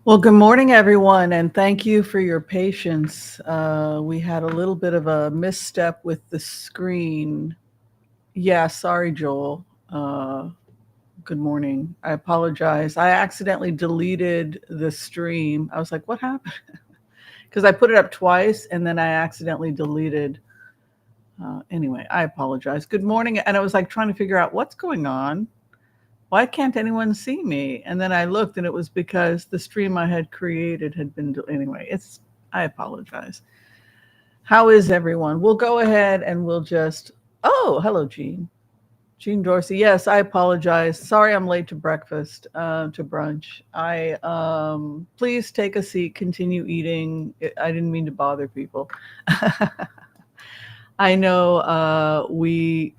Well, good morning, everyone, and thank you for your patience. We had a little bit of a misstep with the screen. Yeah, sorry, Joel. Good morning. I apologize. I accidentally deleted the stream. I was like, what happened? Because I put it up twice and then I accidentally deleted. Anyway, I apologize. Good morning. And I was like trying to figure out what's going on. Why can't anyone see me? And then I looked and it was because the stream I had created had been, anyway, I apologize. How is everyone? We'll go ahead and we'll just, oh, hello, Jean. Jean Dorsey. Yes, I apologize. Sorry I'm late to breakfast, to brunch. Please take a seat, continue eating. I didn't mean to bother people. I know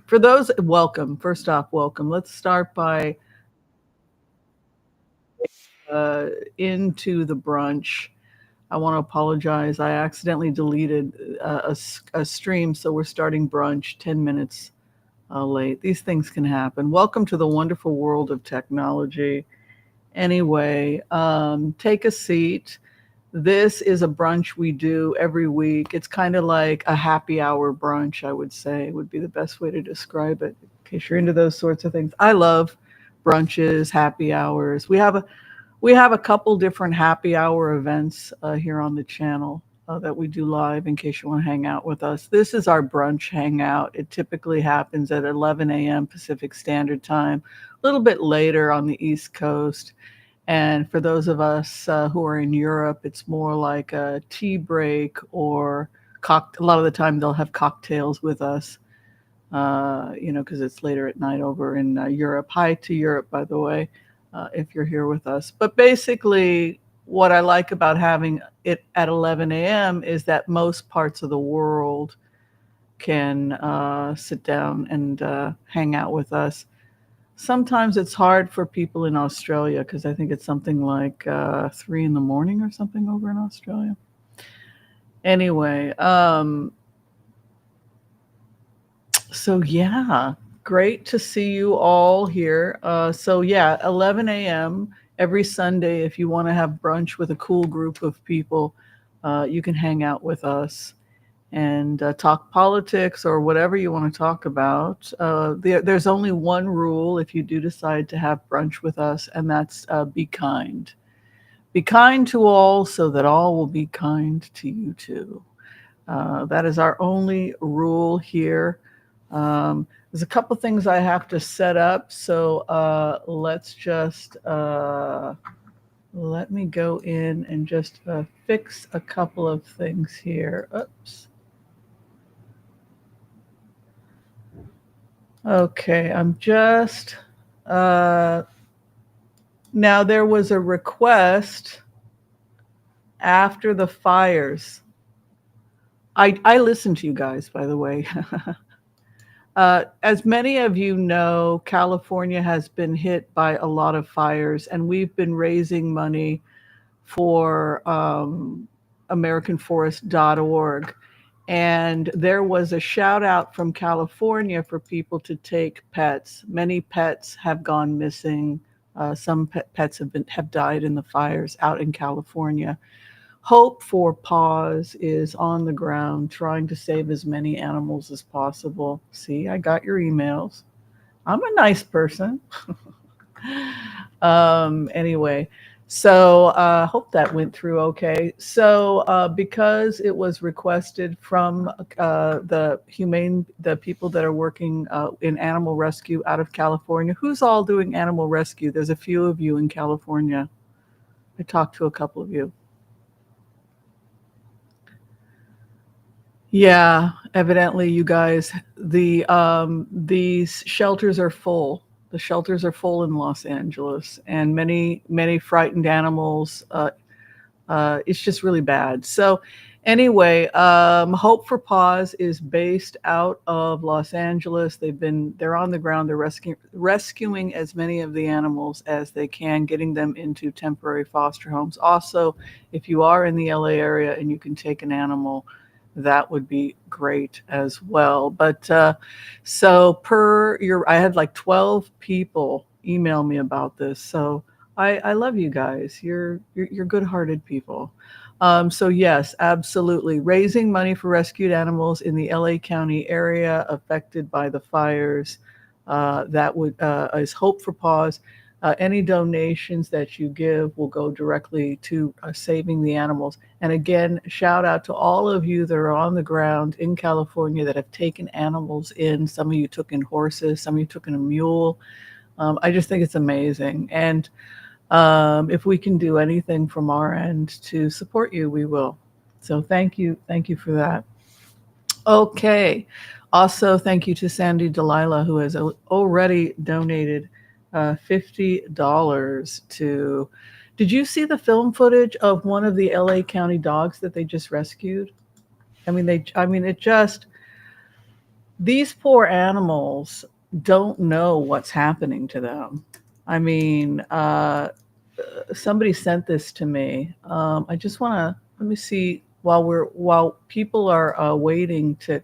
for those, welcome. First off, welcome. Let's start by into the brunch. I want to apologize. I accidentally deleted a stream, so we're starting brunch 10 minutes late. These things can happen. Welcome to the wonderful world of technology. Anyway, take a seat. This is a brunch we do every week. It's kind of like a happy hour brunch, I would say, would be the best way to describe it, in case you're into those sorts of things. I love brunches, happy hours. We have a couple different happy hour events here on the channel that we do live in case you want to hang out with us. This is our brunch hangout. It typically happens at 11 a.m. Pacific Standard Time, a little bit later on the East Coast. And for those of us who are in Europe, it's more like a tea break or a lot of the time they'll have cocktails with us, because it's later at night over in Europe. Hi to Europe, by the way. If you're here with us. But basically, what I like about having it at 11 a.m. is that most parts of the world can sit down and hang out with us. Sometimes it's hard for people in Australia because I think it's something like 3 in the morning or something over in Australia. Anyway, so yeah. Great to see you all here. 11 a.m. every Sunday. If you want to have brunch with a cool group of people, you can hang out with us and talk politics or whatever you want to talk about. There's only one rule if you do decide to have brunch with us, and that's be kind. Be kind to all so that all will be kind to you too. That is our only rule here. There's a couple things I have to set up, so let's just let me go in and just fix a couple of things here. Oops. Okay, I'm just now there was a request after the fires. I listened to you guys, by the way. As many of you know, California has been hit by a lot of fires, and we've been raising money for AmericanForest.org. And there was a shout out from California for people to take pets. Many pets have gone missing. Some pets have died in the fires out in California. Hope for Paws is on the ground trying to save as many animals as possible. See, I got your emails. I'm a nice person. Anyway, so hope that went through okay. So because it was requested from the people that are working in animal rescue out of California. Who's all doing animal rescue? There's a few of you in California. I talked to a couple of you. Yeah, evidently you guys, these shelters are full. The shelters are full in Los Angeles, and many frightened animals. It's just really bad. So anyway, Hope for Paws is based out of Los Angeles. They're on the ground. They're rescuing as many of the animals as they can, getting them into temporary foster homes. Also, if you are in the LA area and you can take an animal, that would be great as well. But I had like 12 people email me about this. So I love you guys. You're good-hearted people. So yes, absolutely. Raising money for rescued animals in the LA County area affected by the fires. That would is Hope for Paws. Any donations that you give will go directly to saving the animals. And again, shout out to all of you that are on the ground in California that have taken animals in. Some of you took in horses, some of you took in a mule. I just think it's amazing. And if we can do anything from our end to support you, we will. So thank you for that. Okay. Also, thank you to Sandy Delilah, who has already donated $50 to. Did you see the film footage of one of the LA County dogs that they just rescued? It just, these poor animals don't know what's happening to them. I mean, somebody sent this to me. I just want to let me see while people are waiting to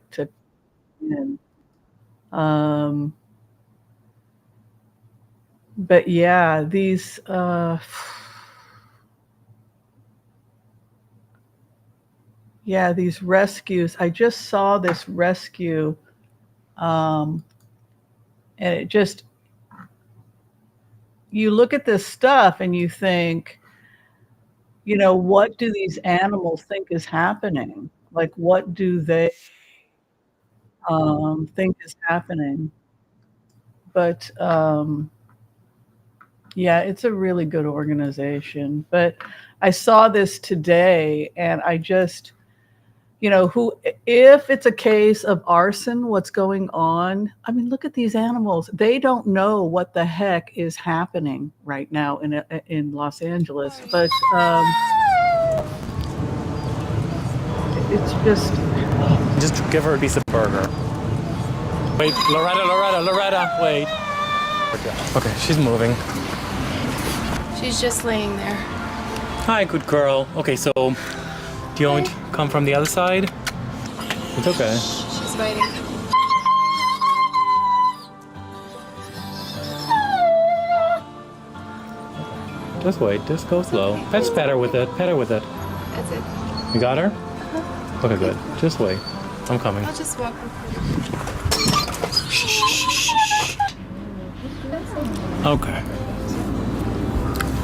in. Um, but yeah, these these rescues. I just saw this rescue, and it just, you look at this stuff and you think, what do these animals think is happening? Like, what do they think is happening? But yeah, it's a really good organization. But I saw this today, and I just, if it's a case of arson, what's going on? I mean, look at these animals. They don't know what the heck is happening right now in Los Angeles. But it's just give her a piece of burger. Wait, Loretta, wait. Okay, she's moving. She's just laying there. Hi, good girl. Okay, so do you want me to come from the other side? It's okay. She's biting. Just wait, just go slow. Let's pet her with it, That's it. You got her? Uh-huh. Okay, good. Just wait. I'm coming. I'll just walk her. Shh. Okay.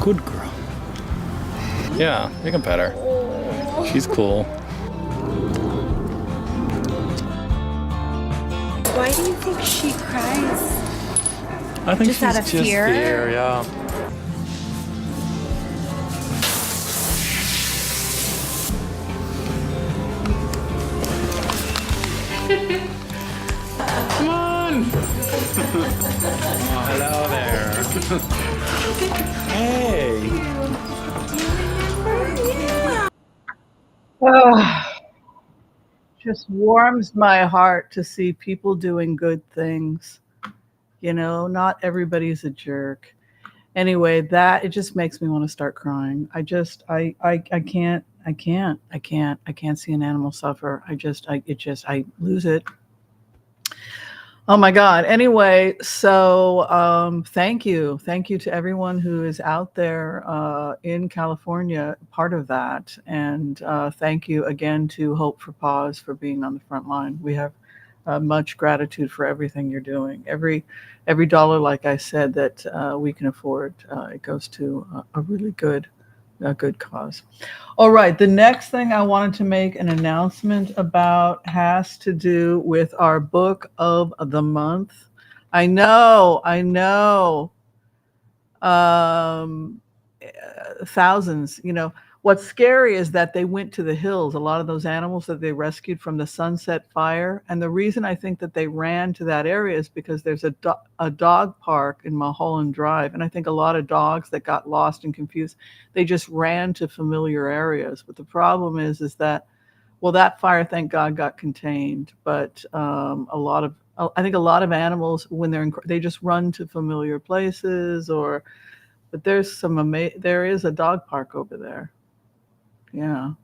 Good girl. Yeah, you can pet her. She's cool. Why do you think she cries? I think Just she's out of just fear? yeah. Come on! Oh, hello there. Hey! just warms my heart to see people doing good things. Not everybody's a jerk. Anyway, that, it just makes me want to start crying. I can't see an animal suffer. I lose it. Oh my God. Anyway, so thank you to everyone who is out there in California, part of that, and thank you again to Hope for Paws for being on the front line. We have much gratitude for everything you're doing. Every dollar, like I said, that we can afford, it goes to a really good cause. All right, the next thing I wanted to make an announcement about has to do with our book of the month. I know. Thousands, what's scary is that they went to the hills, a lot of those animals that they rescued from the Sunset Fire. And the reason I think that they ran to that area is because there's a dog park in Mulholland Drive. And I think a lot of dogs that got lost and confused, they just ran to familiar areas. But the problem is that, well, that fire, thank God, got contained. But I think a lot of animals, when they just run to familiar places, but there is a dog park over there. Yeah.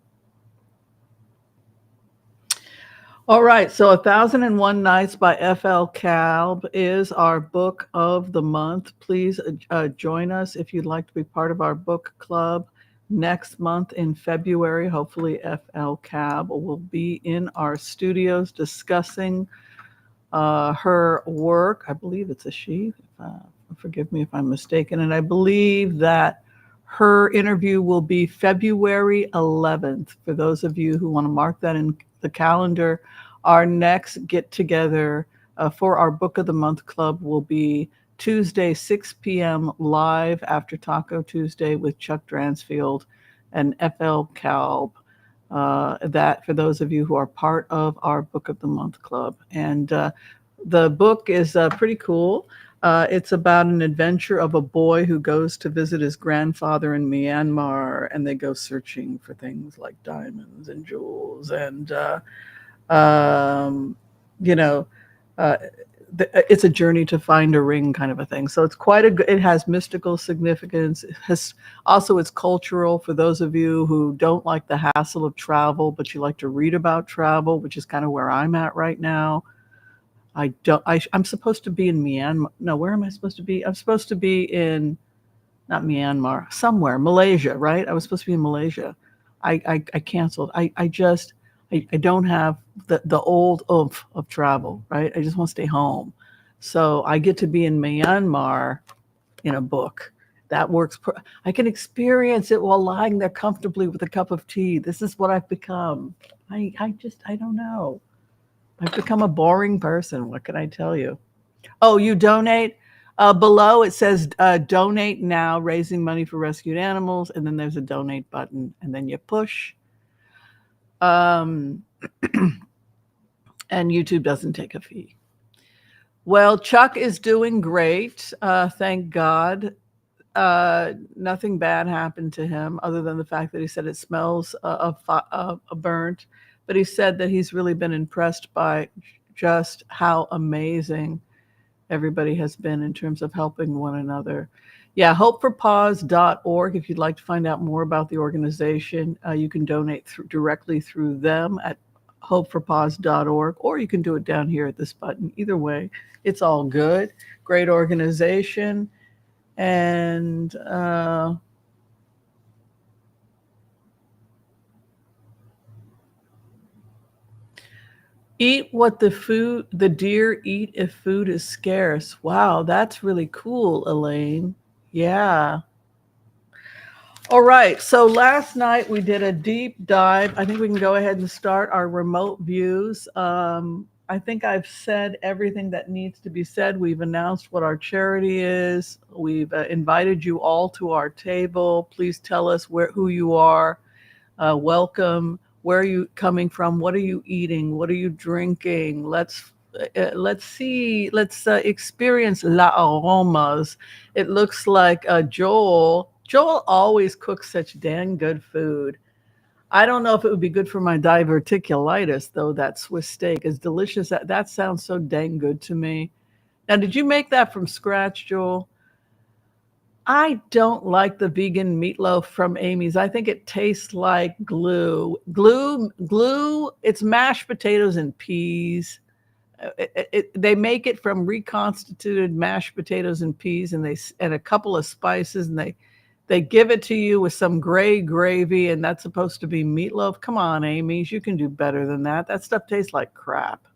All right, so 1001 Nights by F.L. Kalb is our book of the month. Please join us if you'd like to be part of our book club next month in February. Hopefully, F.L. Kalb will be in our studios discussing her work. I believe it's a she. Forgive me if I'm mistaken. And I believe that her interview will be February 11th. For those of you who want to mark that in the calendar, our next get together for our Book of the Month Club will be Tuesday, 6 p.m. live after Taco Tuesday with Chuck Dransfield and F.L. Kalb. That for those of you who are part of our Book of the Month Club. And the book is pretty cool. It's about an adventure of a boy who goes to visit his grandfather in Myanmar, and they go searching for things like diamonds and jewels and, um, you know, uh, it's a journey to find a ring kind of a thing. So it's quite it has mystical significance. It has also, it's cultural for those of you who don't like the hassle of travel, but you like to read about travel, which is kind of where I'm at right now. I'm supposed to be in Myanmar. No, where am I supposed to be? I'm supposed to be in, not Myanmar, somewhere, Malaysia, right? I was supposed to be in Malaysia. I canceled. I don't have the old oomph of travel, right? I just want to stay home. So I get to be in Myanmar in a book. That works. I can experience it while lying there comfortably with a cup of tea. This is what I've become. I don't know. I've become a boring person. What can I tell you? Oh, you donate? Below it says donate now, raising money for rescued animals. And then there's a donate button. And then you push. And YouTube doesn't take a fee. Well, Chuck is doing great. Thank God. Nothing bad happened to him other than the fact that he said it smells burnt. But he said that he's really been impressed by just how amazing everybody has been in terms of helping one another. Yeah, hopeforpause.org. If you'd like to find out more about the organization, you can donate directly through them at hopeforpause.org, or you can do it down here at this button. Either way, it's all good. Great organization. And eat what the deer eat if food is scarce. Wow, that's really cool, Elaine. Yeah. All right. So last night we did a deep dive. I think we can go ahead and start our remote views. I think I've said everything that needs to be said. We've announced what our charity is. We've invited you all to our table. Please tell us who you are. Welcome. Where are you coming from? What are you eating? What are you drinking? Let's see. Let's experience la aromas. It looks like Joel. Joel always cooks such dang good food. I don't know if it would be good for my diverticulitis, though. That Swiss steak is delicious. That sounds so dang good to me. Now, did you make that from scratch, Joel? I don't like the vegan meatloaf from Amy's. I think it tastes like glue. Glue. It's mashed potatoes and peas. They make it from reconstituted mashed potatoes and peas, and a couple of spices, and they give it to you with some gray gravy, and that's supposed to be meatloaf. Come on, Amy's, you can do better than that. That stuff tastes like crap.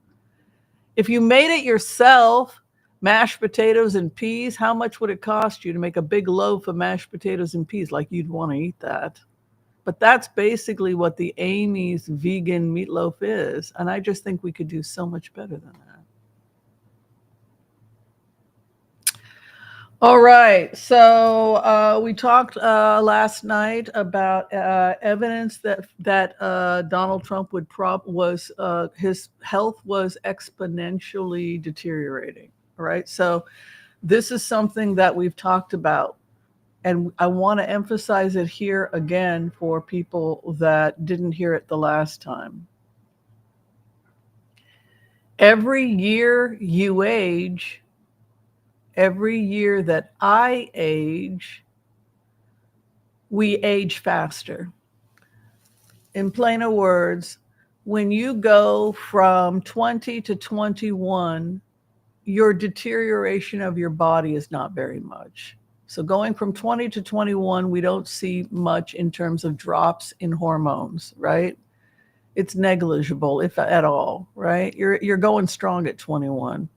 If you made it yourself, mashed potatoes and peas, how much would it cost you to make a big loaf of mashed potatoes and peas? Like, you'd want to eat that. But that's basically what the Amy's vegan meatloaf is. And I just think we could do so much better than that. All right. So we talked last night about evidence that Donald Trump his health was exponentially deteriorating. All right. So this is something that we've talked about. And I want to emphasize it here again for people that didn't hear it the last time. Every year you age, every year that I age, we age faster. In plainer words, when you go from 20 to 21, your deterioration of your body is not very much. So going from 20 to 21, we don't see much in terms of drops in hormones, right? It's negligible, if at all, right? You're going strong at 21.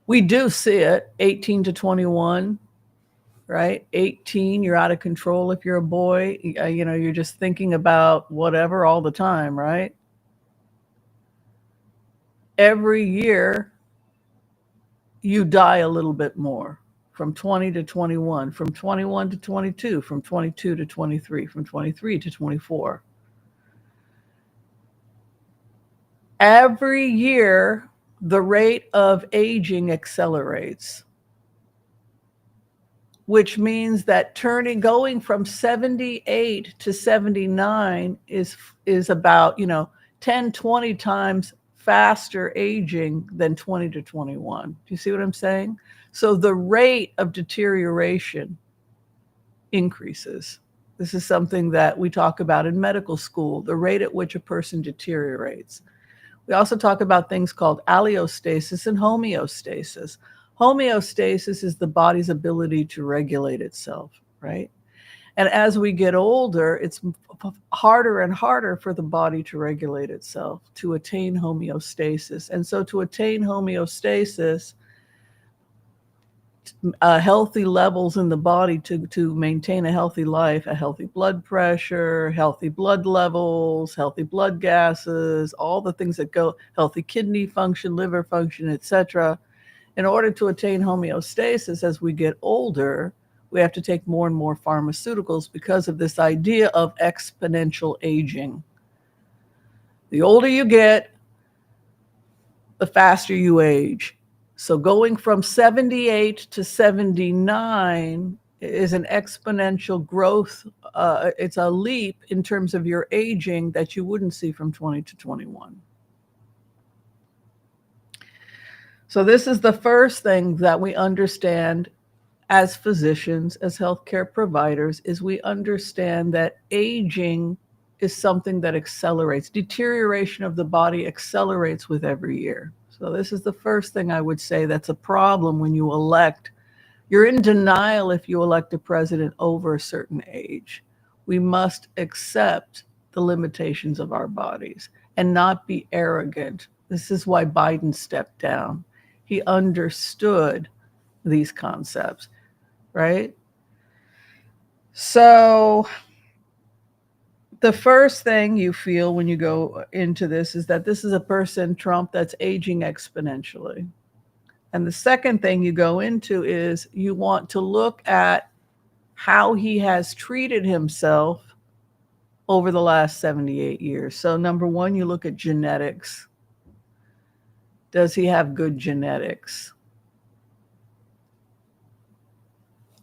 We do see it 18 to 21, right? 18, you're out of control if you're a boy. You're just thinking about whatever all the time, right? Every year, you die a little bit more from 20 to 21, from 21 to 22, from 22 to 23, from 23 to 24. Every year, the rate of aging accelerates, which means that going from 78 to 79 is about, 10, 20 times faster aging than 20 to 21. Do you see what I'm saying? So the rate of deterioration increases. This is something that we talk about in medical school, the rate at which a person deteriorates. We also talk about things called allostasis and homeostasis. Homeostasis is the body's ability to regulate itself, right? And as we get older, it's harder and harder for the body to regulate itself, to attain homeostasis. And so to attain homeostasis, healthy levels in the body to maintain a healthy life, a healthy blood pressure, healthy blood levels, healthy blood gases, all the things that go, healthy kidney function, liver function, etc. In order to attain homeostasis as we get older, we have to take more and more pharmaceuticals because of this idea of exponential aging. The older you get, the faster you age. So going from 78 to 79 is an exponential growth. It's a leap in terms of your aging that you wouldn't see from 20 to 21. So this is the first thing that we understand as physicians, as healthcare providers, is we understand that aging is something that accelerates. Deterioration of the body accelerates with every year. So this is the first thing I would say that's a problem when you elect. You're in denial if you elect a president over a certain age. We must accept the limitations of our bodies and not be arrogant. This is why Biden stepped down. He understood these concepts, right? So the first thing you feel when you go into this is that this is a person, Trump, that's aging exponentially. And the second thing you go into is you want to look at how he has treated himself over the last 78 years. So number one, you look at genetics. Does he have good genetics?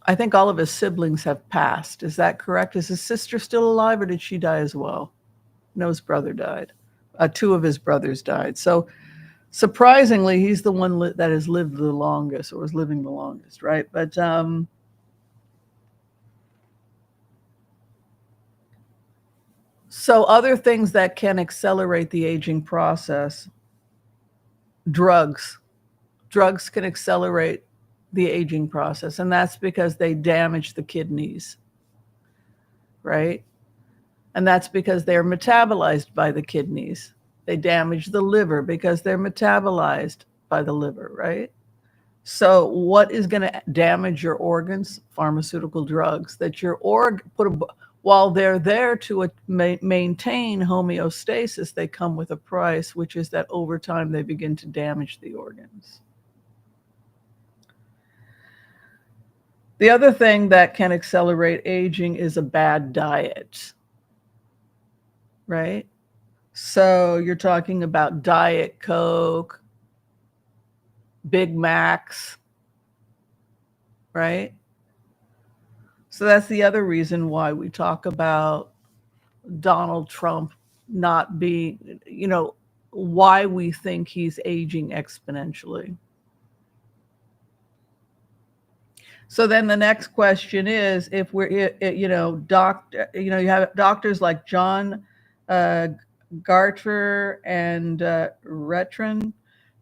I think all of his siblings have passed. Is that correct? Is his sister still alive or did she die as well? No, his brother died. Two of his brothers died. So surprisingly, he's the one that has lived the longest or was living the longest, right? But so other things that can accelerate the aging process, drugs. Drugs can accelerate the aging process, and that's because they damage the kidneys, right? And that's because they're metabolized by the kidneys. They damage the liver because they're metabolized by the liver, right? So what is going to damage your organs? Pharmaceutical drugs that your while they're there to maintain homeostasis, they come with a price, which is that over time they begin to damage the organs. The other thing that can accelerate aging is a bad diet, right? So you're talking about Diet Coke, Big Macs, right? So that's the other reason why we talk about Donald Trump not being, why we think he's aging exponentially. So then the next question is, if we're, you have doctors like John uh, Garter and Retron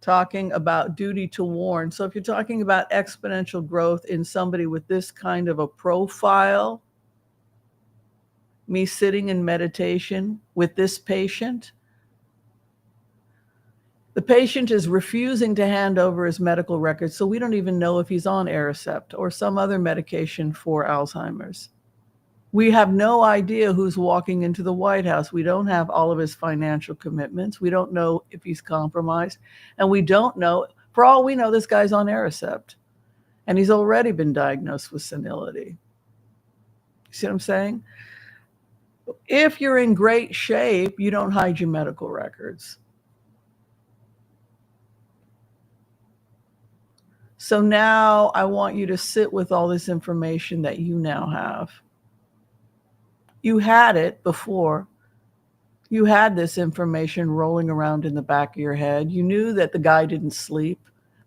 talking about duty to warn. So if you're talking about exponential growth in somebody with this kind of a profile, me sitting in meditation with this patient, the patient is refusing to hand over his medical records, so we don't even know if he's on Aricept or some other medication for Alzheimer's. We have no idea who's walking into the White House. We don't have all of his financial commitments. We don't know if he's compromised. And we don't know, for all we know, this guy's on Aricept. And he's already been diagnosed with senility. You see what I'm saying? If you're in great shape, you don't hide your medical records. So now I want you to sit with all this information that you now have. You had it before. You had this information rolling around in the back of your head. You knew that the guy didn't sleep,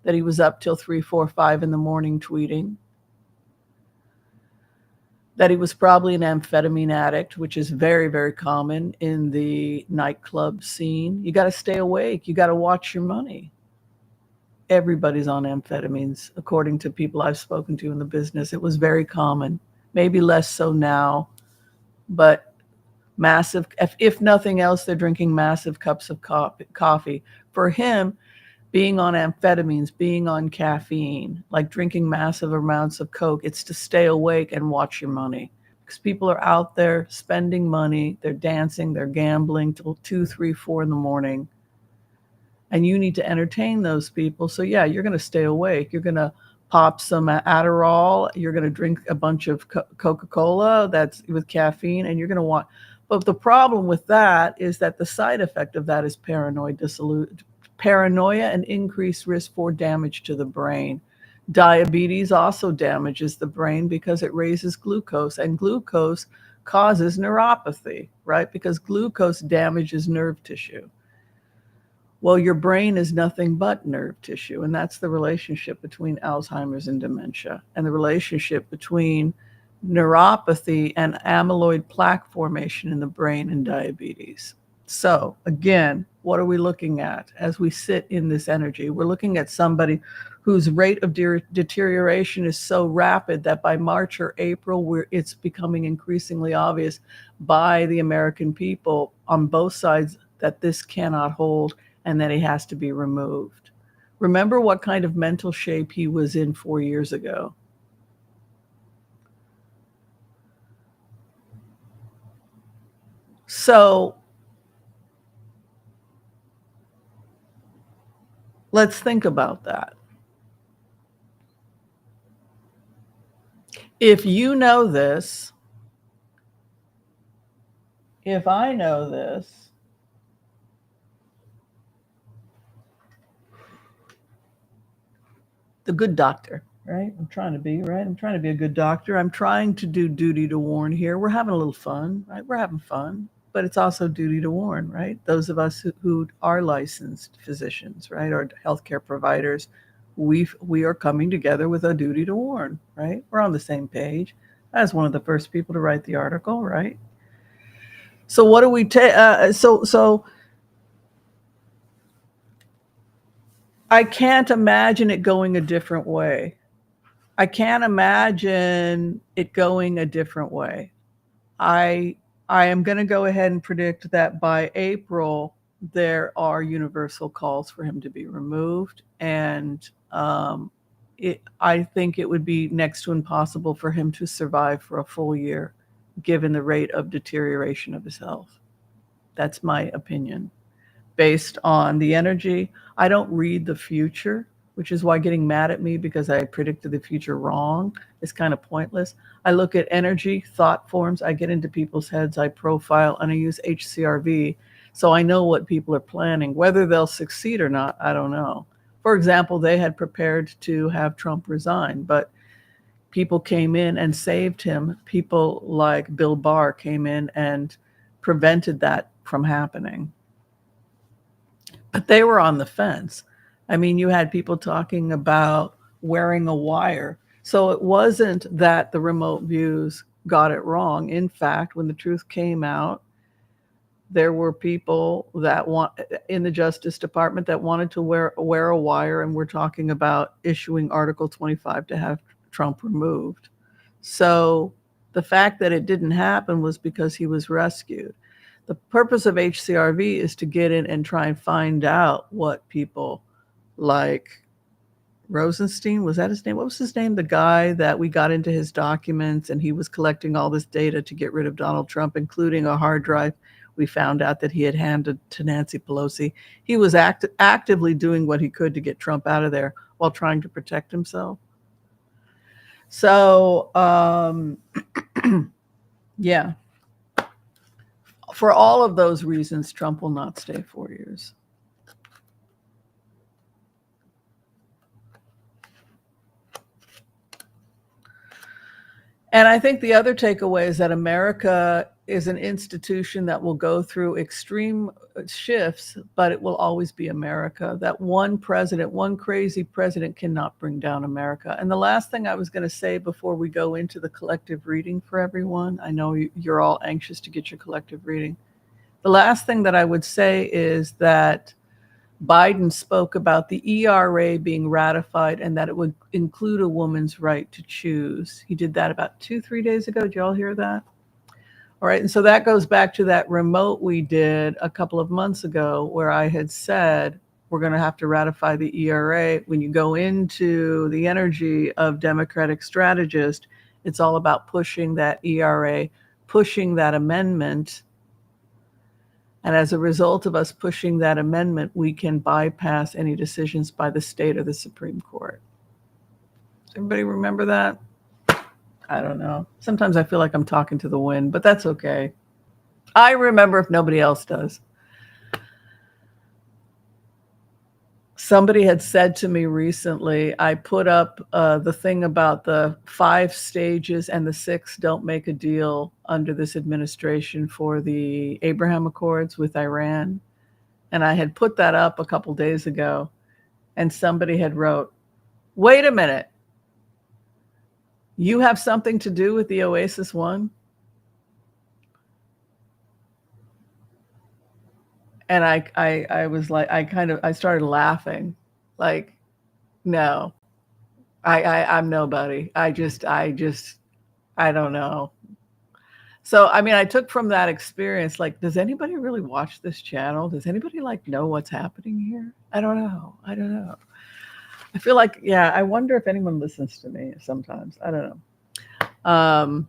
that he was up till 3, 4, 5 in the morning tweeting, that he was probably an amphetamine addict, which is very, very common in the nightclub scene. You got to stay awake. You got to watch your money. Everybody's on amphetamines, according to people I've spoken to in the business. It was very common, maybe less so now, but massive, if nothing else, they're drinking massive cups of coffee. For him, being on amphetamines, being on caffeine, like drinking massive amounts of Coke, it's to stay awake and watch your money. Because people are out there spending money, they're dancing, they're gambling till 2, 3, 4 in the morning. And you need to entertain those people. So yeah, you're going to stay awake. You're going to pop some Adderall. You're going to drink a bunch of Coca-Cola that's with caffeine, and you're going to want. But the problem with that is that the side effect of that is paranoia and increased risk for damage to the brain. Diabetes also damages the brain because it raises glucose, and glucose causes neuropathy, right? Because glucose damages nerve tissue. Well, your brain is nothing but nerve tissue, and that's the relationship between Alzheimer's and dementia, and the relationship between neuropathy and amyloid plaque formation in the brain and diabetes. So again, what are we looking at as we sit in this energy? We're looking at somebody whose rate of deterioration is so rapid that by March or April, it's becoming increasingly obvious by the American people on both sides that this cannot hold and that he has to be removed. Remember what kind of mental shape he was in 4 years ago. So let's think about that. If you know this, if I know this, the good doctor, right? I'm trying to be, right? I'm trying to be a good doctor. I'm trying to do duty to warn here. We're having a little fun, right? We're having fun, but it's also duty to warn, right? Those of us who are licensed physicians, right, or healthcare providers, we are coming together with a duty to warn, right? We're on the same page. I was one of the first people to write the article, right? So what do we take? So I can't imagine it going a different way. I can't imagine it going a different way. I am going to go ahead and predict that by April, there are universal calls for him to be removed. And I think it would be next to impossible for him to survive for a full year, given the rate of deterioration of his health. That's my opinion. Based on the energy, I don't read the future, which is why getting mad at me because I predicted the future wrong is kind of pointless. I look at energy, thought forms, I get into people's heads, I profile, and I use HCRV. So I know what people are planning. Whether they'll succeed or not, I don't know. For example, they had prepared to have Trump resign, but people came in and saved him. People like Bill Barr came in and prevented that from happening. But they were on the fence. I mean, you had people talking about wearing a wire. So it wasn't that the remote views got it wrong. In fact, when the truth came out, there were people that want in the Justice Department that wanted to wear a wire, and we're talking about issuing Article 25 to have Trump removed. So the fact that it didn't happen was because he was rescued. The purpose of HCRV is to get in and try and find out what people like Rosenstein, was that his name? What was his name? The guy that we got into his documents and he was collecting all this data to get rid of Donald Trump, including a hard drive we found out that he had handed to Nancy Pelosi. He was actively doing what he could to get Trump out of there while trying to protect himself. So, yeah. For all of those reasons, Trump will not stay 4 years. And I think the other takeaway is that America is an institution that will go through extreme shifts, but it will always be America. That one president, one crazy president cannot bring down America. And the last thing I was going to say before we go into the collective reading for everyone, I know you're all anxious to get your collective reading. The last thing that I would say is that Biden spoke about the ERA being ratified and that it would include a woman's right to choose. He did that about 2-3 days ago. Did y'all hear that? All right. And so that goes back to that remote we did a couple of months ago where I had said we're going to have to ratify the ERA. When you go into the energy of Democratic strategist, it's all about pushing that ERA, pushing that amendment. And as a result of us pushing that amendment, we can bypass any decisions by the state or the Supreme Court. Does everybody remember that? I don't know. Sometimes I feel like I'm talking to the wind, but that's okay. I remember if nobody else does. Somebody had said to me recently, I put up the thing about the 5 stages and the 6 don't make a deal under this administration for the Abraham Accords with Iran. And I had put that up a couple days ago, and somebody had wrote, wait a minute, you have something to do with the Oasis One? And I was like, I started laughing, like, no, I'm nobody. I don't know. So, I mean, I took from that experience, like, does anybody really watch this channel? Does anybody like know what's happening here? I don't know. I feel like, yeah, I wonder if anyone listens to me sometimes. I don't know.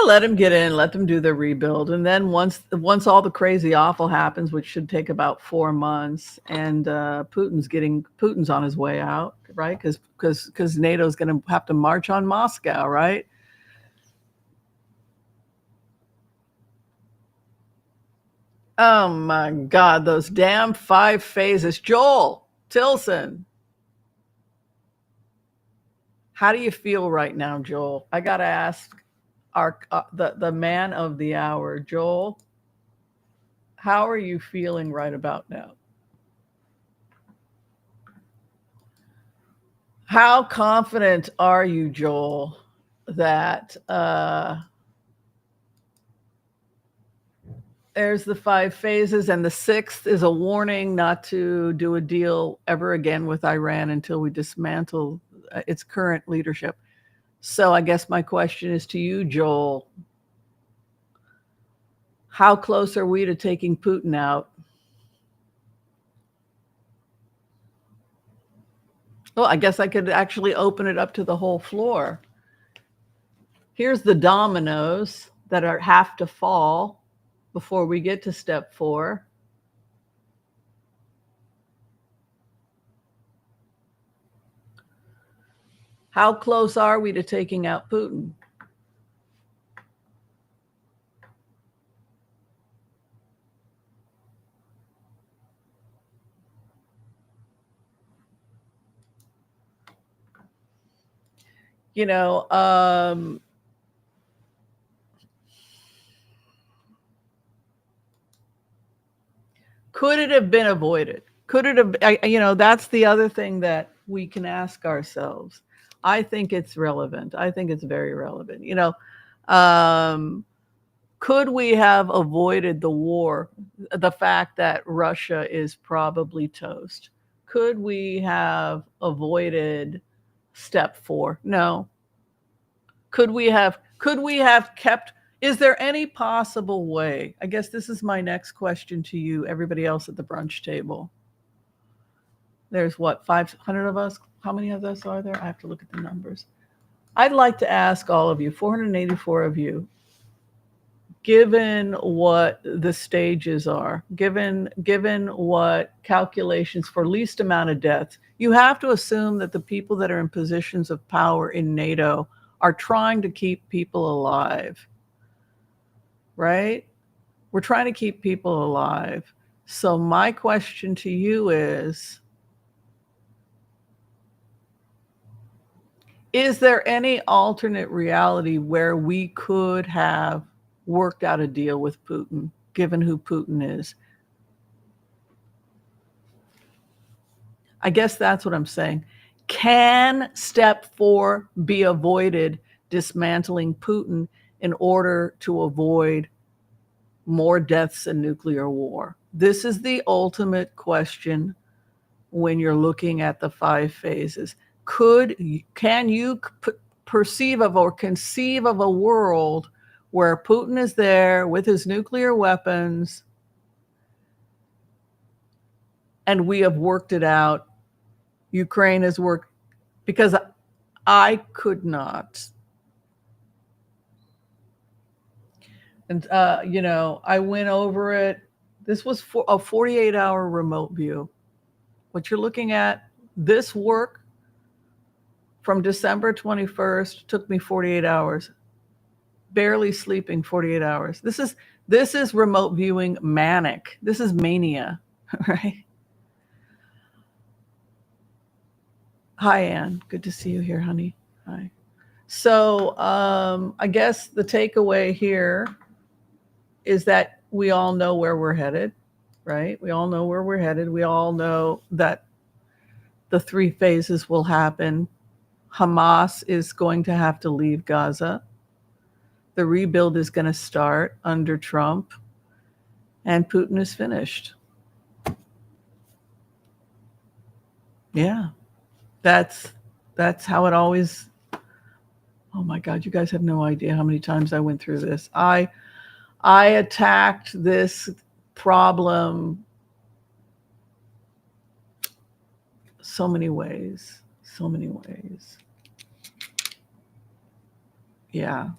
Let them get in, let them do their rebuild. And then once all the crazy awful happens, which should take about 4 months, and Putin's on his way out, right? Because NATO's going to have to march on Moscow, right? Oh my God, those damn 5 phases. Joel Tilson, how do you feel right now, Joel? I got to ask the man of the hour, Joel, how are you feeling right about now? How confident are you, Joel, that there's the 5 phases and the 6th is a warning not to do a deal ever again with Iran until we dismantle its current leadership? So I guess my question is to you, Joel. How close are we to taking Putin out? Well, I guess I could actually open it up to the whole floor. Here's the dominoes that have to fall before we get to step 4. How close are we to taking out Putin? You know, Could it have been avoided? Could it have, that's the other thing that we can ask ourselves. I think it's relevant. I think it's very relevant. Could we have avoided the war, the fact that Russia is probably toast? Could we have avoided step 4? No. Could we have kept, is there any possible way? I guess this is my next question to you, everybody else at the brunch table. There's what, 500 of us? How many of us are there? I have to look at the numbers. I'd like to ask all of you, 484 of you, given what the stages are, given what calculations for least amount of deaths, you have to assume that the people that are in positions of power in NATO are trying to keep people alive, right? We're trying to keep people alive. So my question to you is there any alternate reality where we could have worked out a deal with Putin, given who Putin is? I guess that's what I'm saying. Can step 4 be avoided, dismantling Putin, in order to avoid more deaths and nuclear war? This is the ultimate question when you're looking at the 5 phases. Can you perceive of or conceive of a world where Putin is there with his nuclear weapons and we have worked it out? Ukraine has worked, because I could not. And, I went over it. This was for a 48-hour remote view. What you're looking at, this work from December 21st took me 48 hours. Barely sleeping 48 hours. This is remote viewing manic. This is mania, right? Hi, Anne. Good to see you here, honey. Hi. So I guess the takeaway here is that we all know where we're headed, right? We all know where we're headed. We all know that the 3 phases will happen. Hamas is going to have to leave Gaza. The rebuild is going to start under Trump, and Putin is finished. Yeah, that's how it always. Oh my God, you guys have no idea how many times I went through this. I attacked this problem so many ways. Yeah.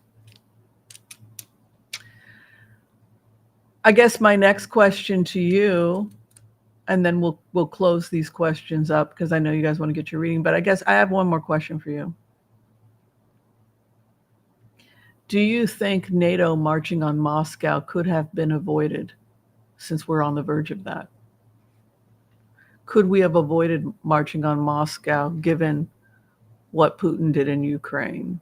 I guess my next question to you, and then we'll close these questions up because I know you guys want to get your reading, but I guess I have one more question for you. Do you think NATO marching on Moscow could have been avoided, since we're on the verge of that? Could we have avoided marching on Moscow given what Putin did in Ukraine?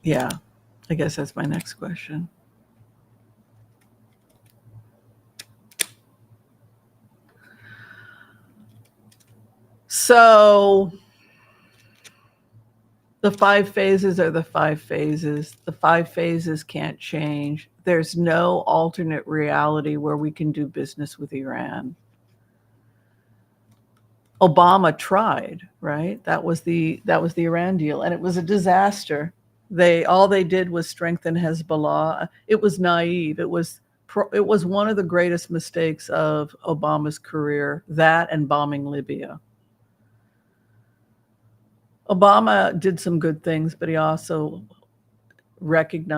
Yeah, I guess that's my next question. So the 5 phases are the 5 phases. The 5 phases can't change. There's no alternate reality where we can do business with Iran. Obama tried, right? That was the Iran deal, and it was a disaster. All they did was strengthen Hezbollah. It was naive. It was one of the greatest mistakes of Obama's career, that and bombing Libya. Obama did some good things, but he also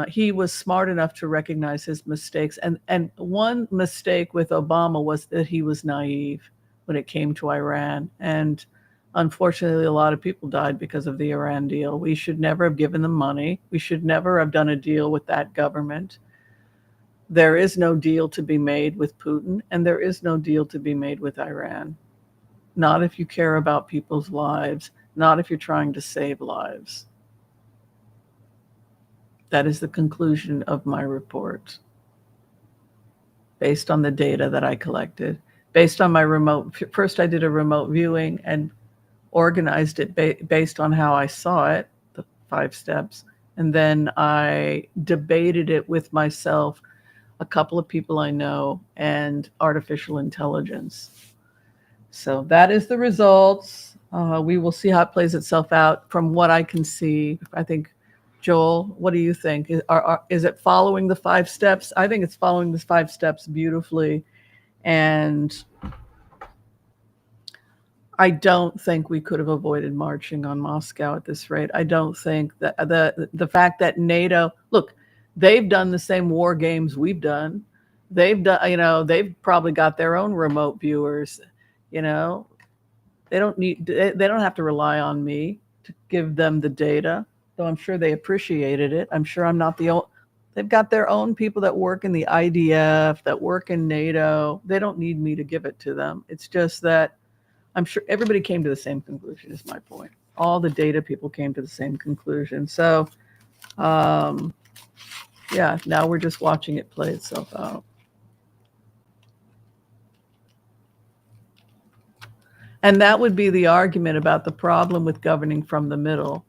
he was smart enough to recognize his mistakes. And one mistake with Obama was that he was naive when it came to Iran. And unfortunately, a lot of people died because of the Iran deal. We should never have given them money. We should never have done a deal with that government. There is no deal to be made with Putin, and there is no deal to be made with Iran. Not if you care about people's lives, not if you're trying to save lives. That is the conclusion of my report, based on the data that I collected, based on my remote. First, I did a remote viewing and organized it based on how I saw it, the 5 steps. And then I debated it with myself, a couple of people I know, and artificial intelligence. So that is the results. We will see how it plays itself out. From what I can see, I think, Joel, what do you think? Is it following the 5 steps? I think it's following the 5 steps beautifully. And I don't think we could have avoided marching on Moscow at this rate. I don't think that the fact that NATO, look, they've done the same war games we've done. They've done, they've probably got their own remote viewers. They don't have to rely on me to give them the data, though I'm sure they appreciated it. I'm sure I'm not the only. They've got their own people that work in the IDF, that work in NATO. They don't need me to give it to them. It's just that I'm sure everybody came to the same conclusion, is my point. All the data people came to the same conclusion. So, yeah, now we're just watching it play itself out. And that would be the argument about the problem with governing from the middle,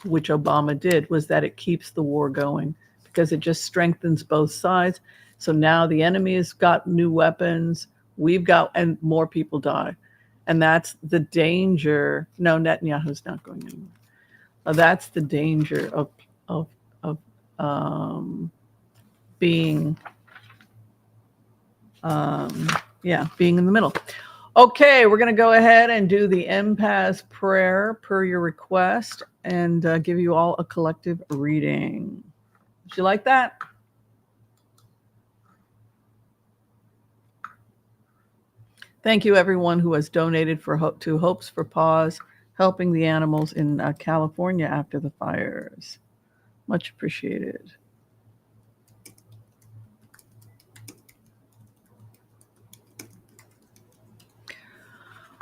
which Obama did, was that it keeps the war going because it just strengthens both sides. So now the enemy has got new weapons, and more people die. And that's the danger. No, Netanyahu's not going anywhere. That's the danger of being, being in the middle. Okay, we're going to go ahead and do the empath prayer per your request and give you all a collective reading. Did you like that? Thank you, everyone who has donated to Hopes for Paws, helping the animals in California after the fires. Much appreciated.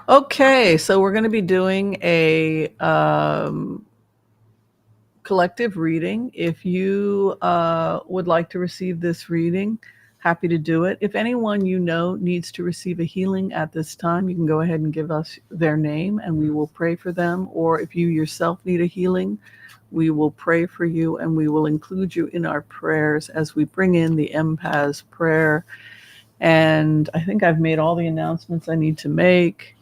Okay, so we're going to be doing a collective reading. If you would like to receive this reading, happy to do it. If anyone you know needs to receive a healing at this time, you can go ahead and give us their name and we will pray for them. Or if you yourself need a healing, we will pray for you and we will include you in our prayers as we bring in the empath's prayer. And I think I've made all the announcements I need to make.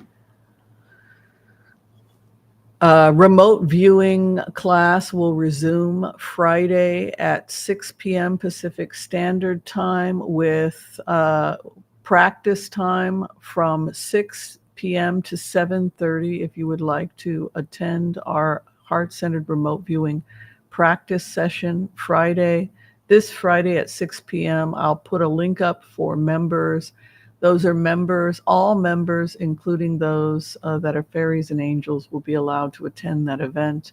Remote viewing class will resume Friday at 6 p.m. Pacific Standard Time with practice time from 6 p.m. to 7:30 if you would like to attend our heart-centered remote viewing practice session this Friday at 6 p.m. I'll put a link up for members. Those are members, all members, including those that are fairies and angels, will be allowed to attend that event.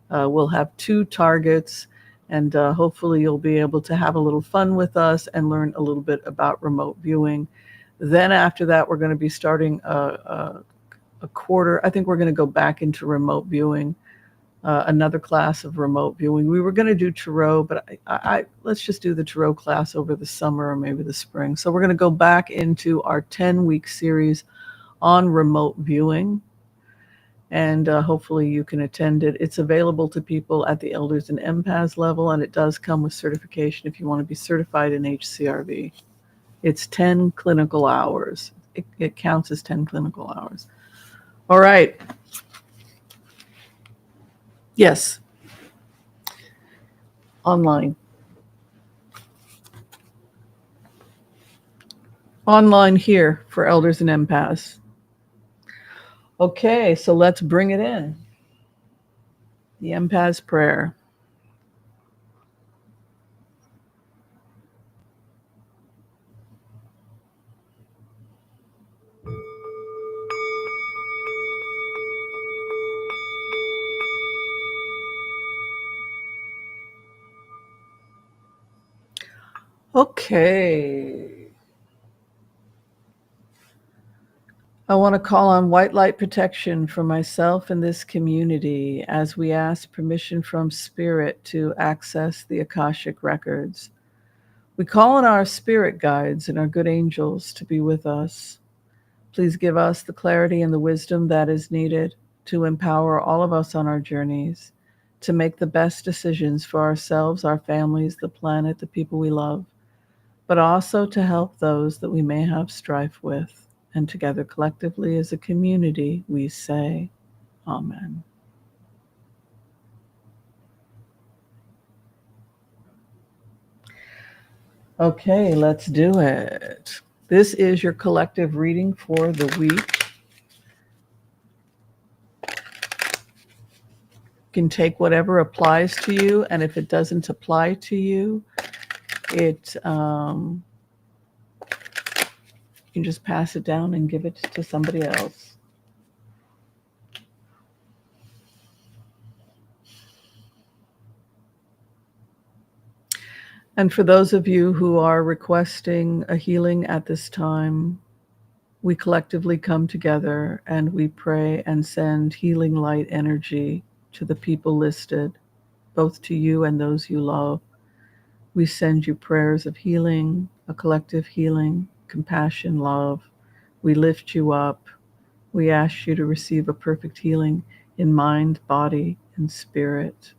We'll have 2 targets, and hopefully you'll be able to have a little fun with us and learn a little bit about remote viewing. Then after that, we're going to be starting a quarter. I think we're going to go back into remote viewing, another class of remote viewing. We were going to do tarot, but let's just do the tarot class over the summer or maybe the spring. So we're going to go back into our 10-week series on remote viewing, and hopefully you can attend it. It's available to people at the Elders and Empaths level, and it does come with certification if you want to be certified in HCRV. It's 10 clinical hours. It counts as 10 clinical hours. All right. Yes. Online. Online here for Elders and Empaths. Okay, so let's bring it in. The Empath's Prayer. Okay. I want to call on white light protection for myself and this community as we ask permission from Spirit to access the Akashic records. We call on our spirit guides and our good angels to be with us. Please give us the clarity and the wisdom that is needed to empower all of us on our journeys to make the best decisions for ourselves, our families, the planet, the people we love, but also to help those that we may have strife with. And together, collectively, as a community, we say, Amen. Okay, let's do it. This is your collective reading for the week. You can take whatever applies to you, and if it doesn't apply to you, it you can just pass it down and give it to somebody else. And for those of you who are requesting a healing at this time, we collectively come together and we pray and send healing light energy to the people listed, both to you and those you love. We send you prayers of healing, a collective healing, compassion, love. We lift you up. We ask you to receive a perfect healing in mind, body, and spirit.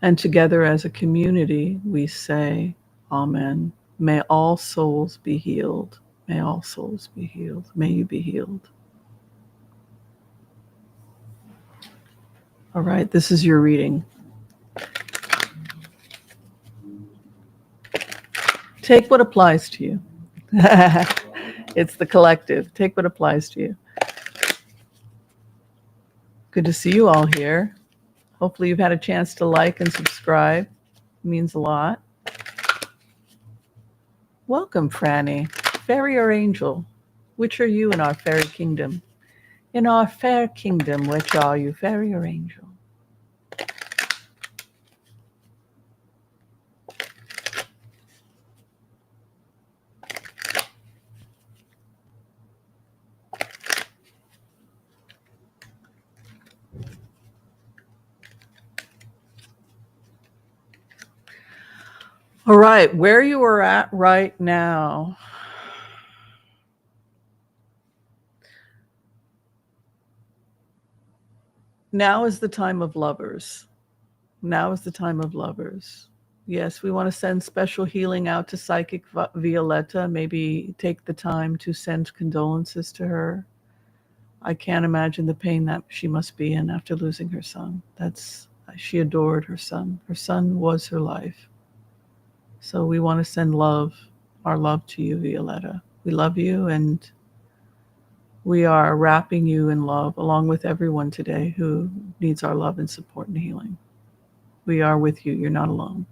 And together as a community, we say, Amen. May all souls be healed. May all souls be healed. May you be healed. All right, this is your reading. Take what applies to you. It's the collective. Take what applies to you. Good to see you all here. Hopefully you've had a chance to like and subscribe. It means a lot. Welcome, Franny. Fairy or angel? Which are you in our fairy kingdom? In our fair kingdom, which are you, fairy or angel? All right, where you are at right now. Now is the time of lovers. Now is the time of lovers. Yes, we want to send special healing out to Psychic Violetta. Maybe take the time to send condolences to her. I can't imagine the pain that she must be in after losing her son. She adored her son. Her son was her life. So we want to send love, our love to you, Violetta. We love you, and we are wrapping you in love along with everyone today who needs our love and support and healing. We are with you. You're not alone.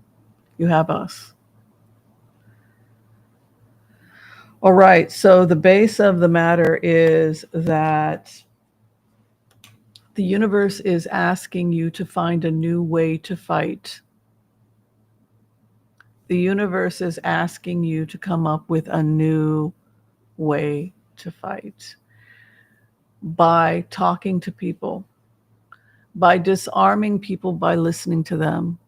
You have us. All right. So the base of the matter is that the universe is asking you to find a new way to fight. The universe is asking you to come up with a new way to fight by talking to people, by disarming people, by listening to them,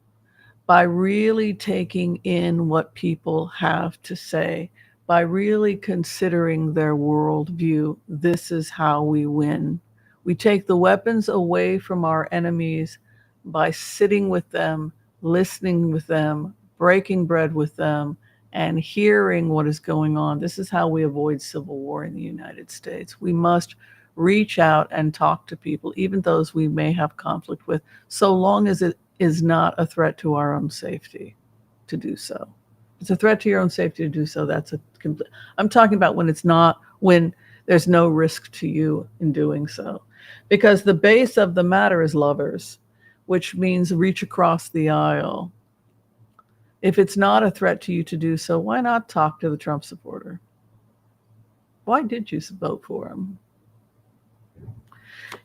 by really taking in what people have to say, by really considering their worldview. This is how we win. We take the weapons away from our enemies by sitting with them, listening with them, breaking bread with them, and hearing what is going on. This is how we avoid civil war in the United States. We must reach out and talk to people, even those we may have conflict with, so long as it is not a threat to our own safety to do so. If it's a threat to your own safety to do so, that's a complete. I'm talking about when it's not, when there's no risk to you in doing so. Because the base of the matter is lovers, which means reach across the aisle. If it's not a threat to you to do so, why not talk to the Trump supporter? Why did you vote for him?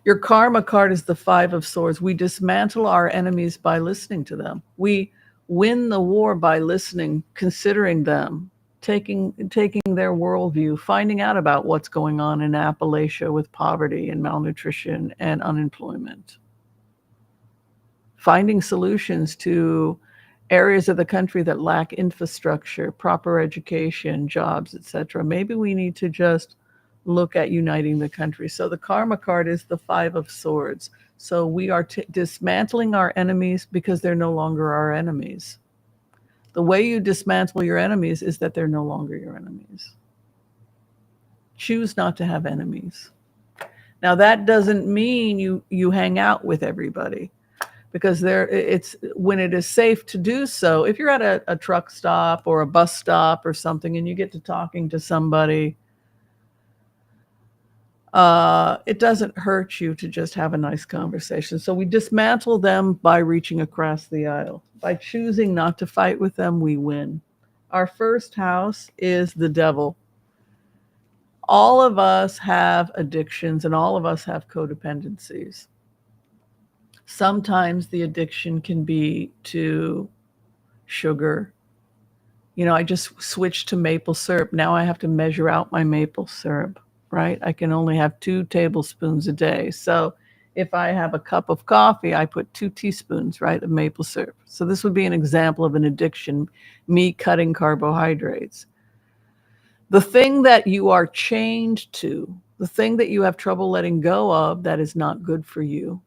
Your karma card is the Five of Swords. We dismantle our enemies by listening to them. We win the war by listening, considering them, taking their worldview, finding out about what's going on in Appalachia with poverty and malnutrition and unemployment, finding solutions to areas of the country that lack infrastructure, proper education, jobs, etc. Maybe we need to just look at uniting the country. So the karma card is the Five of Swords. So we are dismantling our enemies because they're no longer our enemies. The way you dismantle your enemies is that they're no longer your enemies. Choose not to have enemies. Now that doesn't mean you hang out with everybody, because it's when it is safe to do so. If you're at a truck stop or a bus stop or something and you get to talking to somebody, it doesn't hurt you to just have a nice conversation. So we dismantle them by reaching across the aisle. By choosing not to fight with them, we win. Our first house is the devil. All of us have addictions and all of us have codependencies. Sometimes the addiction can be to sugar. You know, I just switched to maple syrup. Now I have to measure out my maple syrup, right? I can only have 2 tablespoons a day. So if I have a cup of coffee, I put 2 teaspoons, right, of maple syrup. So this would be an example of an addiction, me cutting carbohydrates. The thing that you are chained to, the thing that you have trouble letting go of that is not good for you,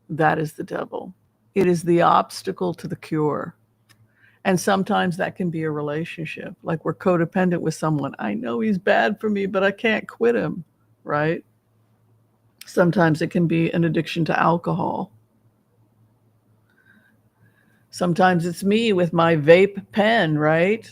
that is the devil. It is the obstacle to the cure. And sometimes that can be a relationship. Like we're codependent with someone. I know he's bad for me, but I can't quit him, right? Sometimes it can be an addiction to alcohol. Sometimes it's me with my vape pen, right?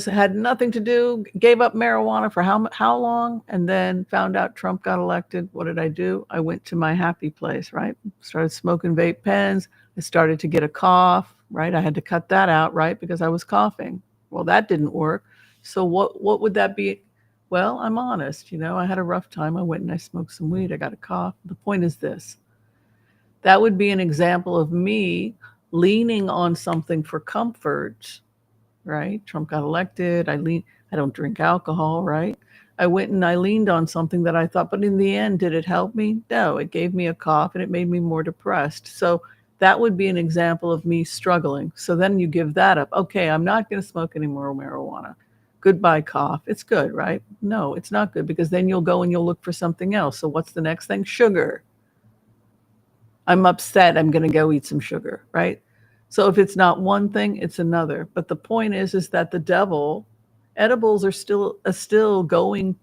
Had nothing to do, gave up marijuana for how long, and then found out Trump got elected. What did I do? I went to my happy place, right? Started smoking vape pens. I started to get a cough, right? I had to cut that out, right? Because I was coughing. Well, that didn't work. So what would that be? Well, I'm honest, I had a rough time. I went and I smoked some weed. I got a cough. The point is this. That would be an example of me leaning on something for comfort, right? Trump got elected. I don't drink alcohol, right? I went and I leaned on something that I thought, but in the end, did it help me? No, it gave me a cough and it made me more depressed. So that would be an example of me struggling. So then you give that up. Okay, I'm not going to smoke any more marijuana. Goodbye, cough. It's good, right? No, it's not good, because then you'll go and you'll look for something else. So what's the next thing? Sugar. I'm upset. I'm going to go eat some sugar, right? So if it's not one thing, it's another. But the point is that the devil, edibles are still going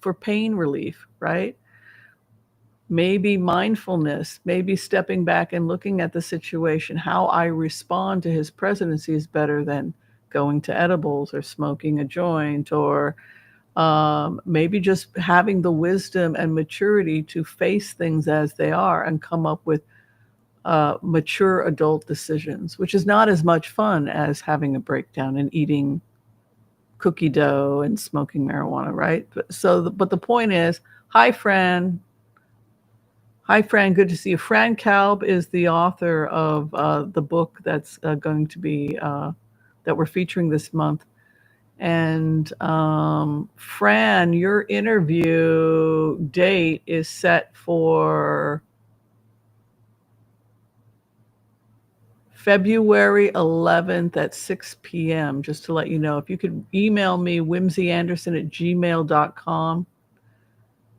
for pain relief, right? Maybe mindfulness, maybe stepping back and looking at the situation. How I respond to his presidency is better than going to edibles or smoking a joint, or maybe just having the wisdom and maturity to face things as they are and come up with mature adult decisions, which is not as much fun as having a breakdown and eating cookie dough and smoking marijuana, right? But the point is, hi, Fran. Hi, Fran. Good to see you. Fran Kalb is the author of the book that's going to be, that we're featuring this month. And Fran, your interview date is set for February 11th at 6 p.m., just to let you know. If you could email me, whimsyanderson@gmail.com.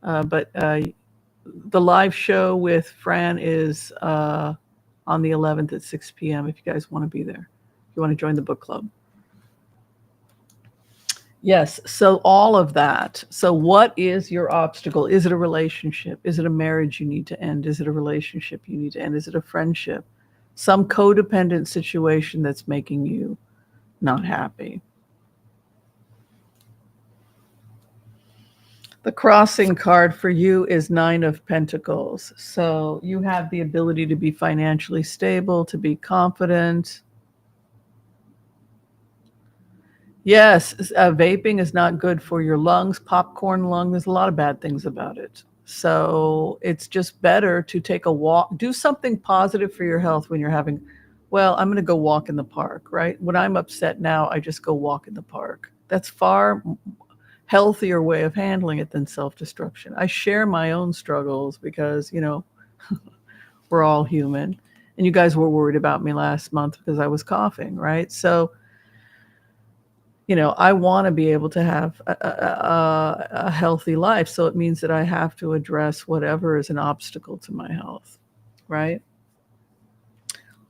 But the live show with Fran is on the 11th at 6 p.m. if you guys want to be there. If you want to join the book club. Yes, so all of that. So what is your obstacle? Is it a relationship? Is it a marriage you need to end? Is it a relationship you need to end? Is it a friendship? Some codependent situation that's making you not happy. The crossing card for you is 9 of Pentacles. So you have the ability to be financially stable, to be confident. Yes, vaping is not good for your lungs. Popcorn lung, there's a lot of bad things about it. So it's just better to take a walk, do something positive for your health when you're having, well, I'm going to go walk in the park, right? When I'm upset now, I just go walk in the park. That's far healthier way of handling it than self-destruction. I share my own struggles because, we're all human. And you guys were worried about me last month because I was coughing, right? So, I want to be able to have a healthy life. So it means that I have to address whatever is an obstacle to my health, right?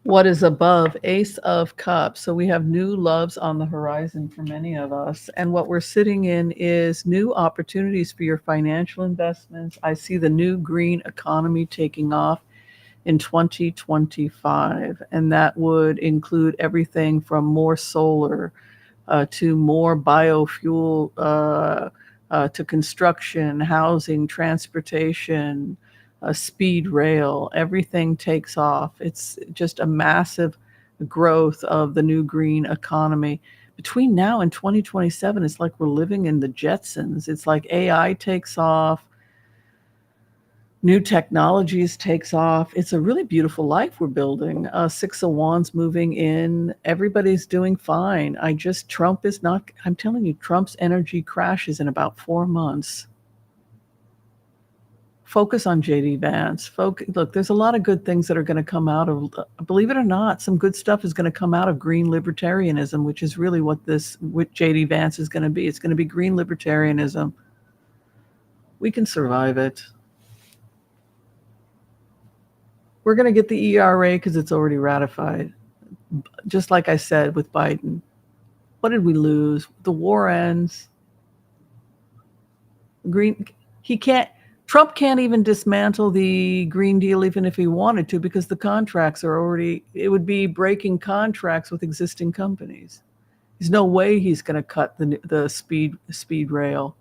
What is above? Ace of Cups. So we have new loves on the horizon for many of us. And what we're sitting in is new opportunities for your financial investments. I see the new green economy taking off in 2025. And that would include everything from more solar to more biofuel, to construction, housing, transportation, speed rail. Everything takes off. It's just a massive growth of the new green economy. Between now and 2027, it's like we're living in the Jetsons. It's like AI takes off, new technologies takes off. It's a really beautiful life we're building. Six of Wands moving in. Everybody's doing fine. Trump is not, I'm telling you, Trump's energy crashes in about 4 months. Focus on JD Vance. Look, there's a lot of good things that are going to come out of, believe it or not, some good stuff is going to come out of green libertarianism, which is really what JD Vance is going to be. It's going to be green libertarianism. We can survive it. We're going to get the ERA because it's already ratified. Just like I said with Biden. What did we lose? The war ends. Trump can't even dismantle the Green Deal even if he wanted to because the contracts are already, it would be breaking contracts with existing companies. There's no way he's going to cut the speed rail.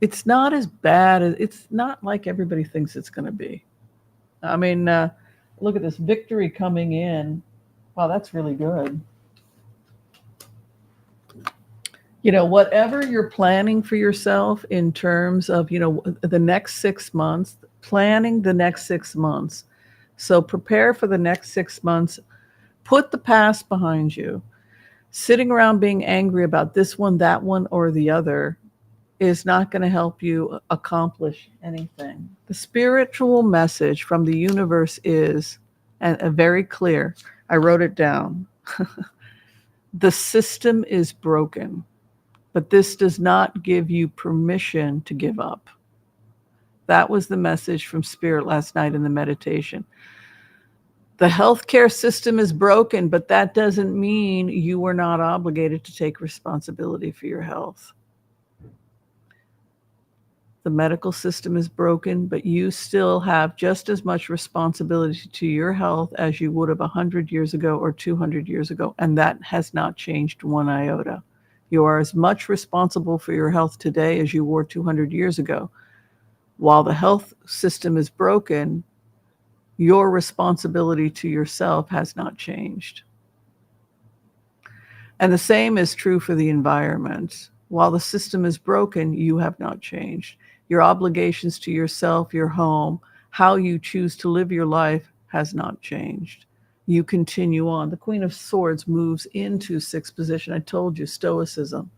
It's not as bad as, it's not like everybody thinks it's going to be. I mean, look at this victory coming in. Wow, that's really good. Whatever you're planning for yourself in terms of, the next 6 months, planning the next 6 months. So prepare for the next 6 months. Put the past behind you. Sitting around being angry about this one, that one, or the other is not going to help you accomplish anything. The spiritual message from the universe is, and very clear, I wrote it down. The system is broken, but this does not give you permission to give up. That was the message from Spirit last night in the meditation. The healthcare system is broken, but that doesn't mean you are not obligated to take responsibility for your health. The medical system is broken, but you still have just as much responsibility to your health as you would have 100 years ago or 200 years ago, and that has not changed one iota. You are as much responsible for your health today as you were 200 years ago. While the health system is broken, your responsibility to yourself has not changed. And the same is true for the environment. While the system is broken, you have not changed. Your obligations to yourself, your home, how you choose to live your life has not changed. You continue on. The Queen of Swords moves into sixth position. I told you, Stoicism.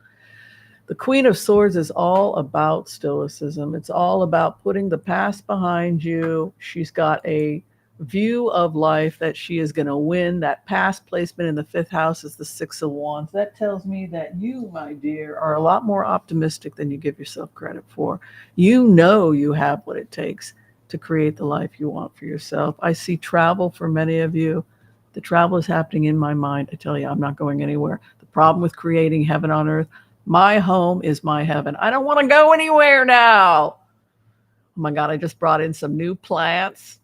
The Queen of Swords is all about Stoicism. It's all about putting the past behind you. She's got a view of life that she is going to win. That past placement in the fifth house is the Six of Wands. That tells me that you, my dear, are a lot more optimistic than you give yourself credit for. You know you have what it takes to create the life you want for yourself. I see travel for many of you. The travel is happening in my mind. I tell you, I'm not going anywhere. The problem with creating heaven on earth, my home is my heaven. I don't want to go anywhere now. Oh my God, I just brought in some new plants.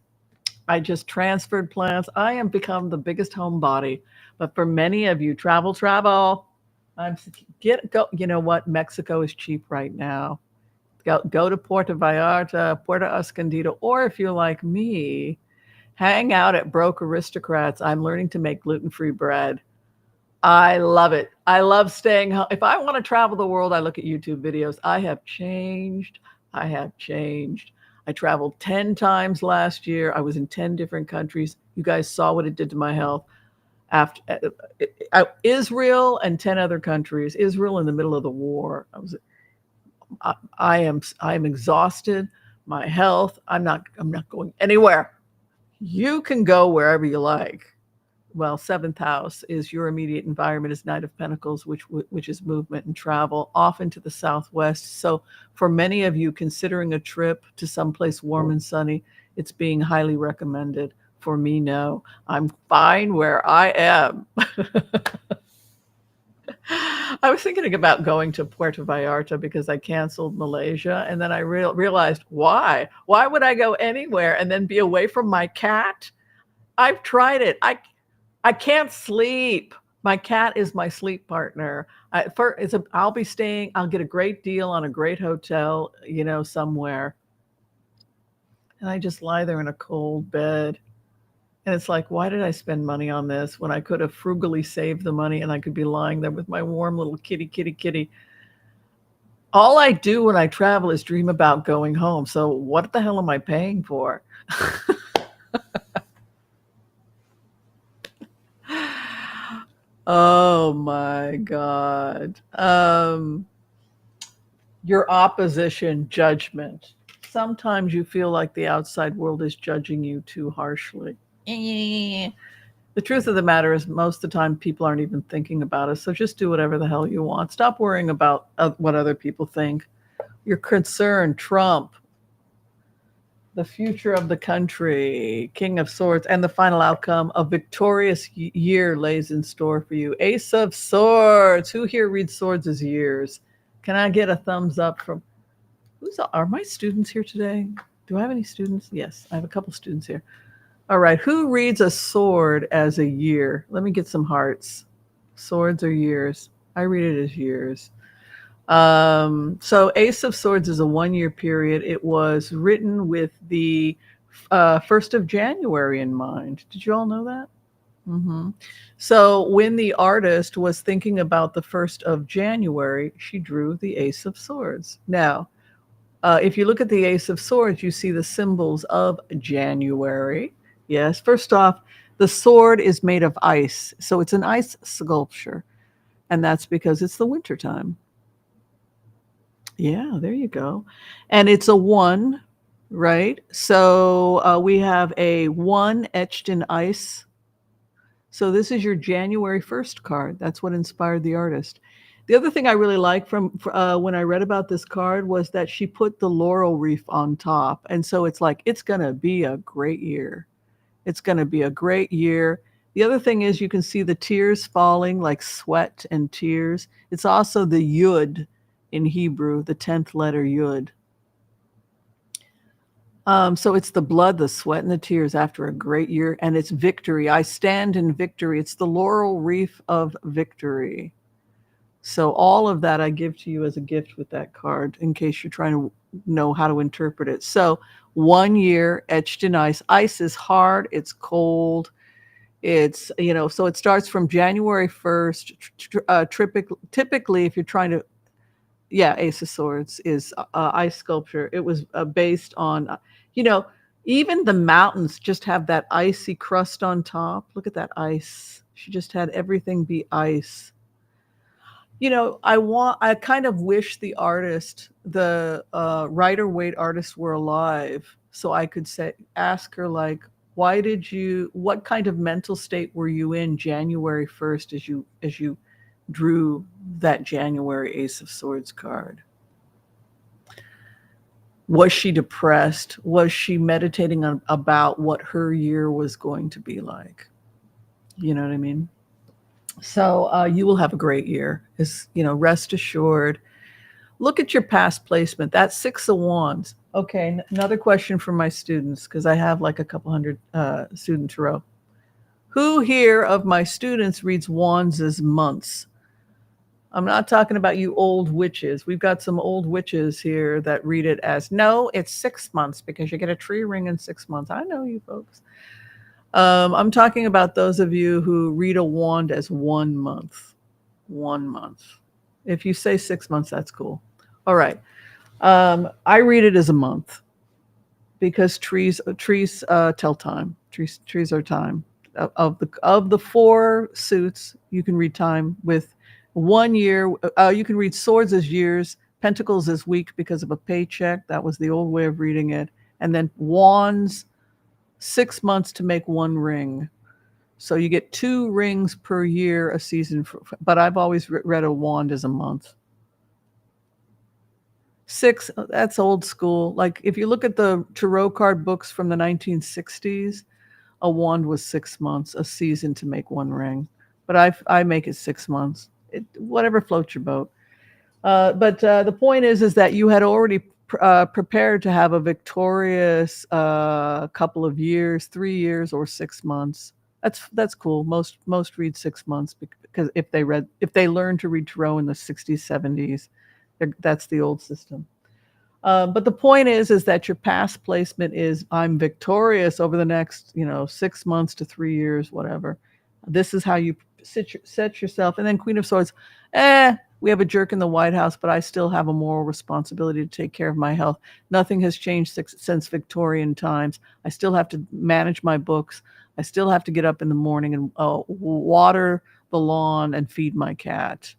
I just transferred plants. I am become the biggest homebody. But for many of you, travel. Go. You know what? Mexico is cheap right now. Go to Puerto Vallarta, Puerto Escondido, or if you're like me, hang out at Broke Aristocrats. I'm learning to make gluten-free bread. I love it. I love staying home. If I want to travel the world, I look at YouTube videos. I have changed. I have changed. I traveled 10 times last year. I was in 10 different countries. You guys saw what it did to my health. After Israel and 10 other countries. Israel in the middle of the war. I am exhausted. My health. I'm not going anywhere. You can go wherever you like. Well, seventh house is your immediate environment, is Knight of Pentacles, which is movement and travel, often to the southwest. So for many of you considering a trip to someplace warm and sunny, it's being highly recommended. For me, no. I'm fine where I am. I was thinking about going to Puerto Vallarta because I canceled Malaysia. And then I realized, why? Why would I go anywhere and then be away from my cat? I've tried it. I can't sleep. My cat is my sleep partner. I'll be staying. I'll get a great deal on a great hotel, somewhere. And I just lie there in a cold bed. And it's like, why did I spend money on this when I could have frugally saved the money and I could be lying there with my warm little kitty. All I do when I travel is dream about going home. So what the hell am I paying for? Oh my God. Your opposition, judgment. Sometimes you feel like the outside world is judging you too harshly. The truth of the matter is most of the time people aren't even thinking about us. So just do whatever the hell you want. Stop worrying about what other people think. Your concern, Trump, the future of the country, King of Swords, and the final outcome, a victorious year lays in store for you. Ace of Swords. Who here reads swords as years? Can I get a thumbs up from are my students here today? Do I have any students? Yes, I have a couple students here. All right, who reads a sword as a year? Let me get some hearts. Swords or years? I read it as years. So Ace of Swords is a 1-year period. It was written with the 1st of January in mind. Did you all know that? Mm-hmm. So when the artist was thinking about the 1st of January, she drew the Ace of Swords. Now, if you look at the Ace of Swords, you see the symbols of January. Yes, first off, the sword is made of ice. So it's an ice sculpture. And that's because it's the wintertime. Yeah, there you go. And it's a 1, right? So we have a 1 etched in ice. So this is your January 1st card. That's what inspired the artist. The other thing I really like from when I read about this card was that she put the laurel wreath on top. And so it's like, it's going to be a great year. It's going to be a great year. The other thing is you can see the tears falling like sweat and tears. It's also the yud in Hebrew, the 10th letter yud. So it's the blood, the sweat, and the tears after a great year. And it's victory. I stand in victory. It's the laurel wreath of victory. So all of that I give to you as a gift with that card in case you're trying to know how to interpret it. So 1 year etched in ice. Ice is hard. It's cold. It's, so it starts from January 1st. Typically, if you're trying to, Ace of Swords is ice sculpture. It was based on, even the mountains just have that icy crust on top. Look at that ice. She just had everything be ice. I kind of wish the artist, the Rider-Waite artist were alive so I could ask her, like, what kind of mental state were you in January 1st as you drew that January Ace of Swords card? Was she depressed? Was she meditating about what her year was going to be like? You know what I mean? So you will have a great year. Rest assured. Look at your past placement. That's 6 of Wands. Okay, another question for my students, because I have like a couple hundred students to row. Who here of my students reads Wands as months? I'm not talking about you old witches. We've got some old witches here that read it as, no, it's 6 months because you get a tree ring in 6 months. I know you folks. I'm talking about those of you who read a wand as 1 month. 1 month. If you say 6 months, that's cool. All right. I read it as a month because trees tell time. Trees are time. Of the four suits, you can read time with 1 year. You can read swords as years, pentacles as week because of a paycheck. That was the old way of reading it. And then wands, 6 months to make one ring. So you get 2 rings per year a season. But I've always read a wand as a month. 6, that's old school. Like if you look at the tarot card books from the 1960s, a wand was 6 months, a season to make one ring. But I make it 6 months. Whatever floats your boat. But the point is that you had already prepared to have a victorious couple of years, 3 years or 6 months. That's cool. Most read 6 months because if they learn to read tarot in the 60s, 70s, that's the old system. But the point is that your past placement is I'm victorious over the next 6 months to 3 years, whatever. This is how you set yourself. And then Queen of Swords, we have a jerk in the White House, but I still have a moral responsibility to take care of my health. Nothing has changed since Victorian times. I still have to manage my books. I still have to get up in the morning and water the lawn and feed my cat.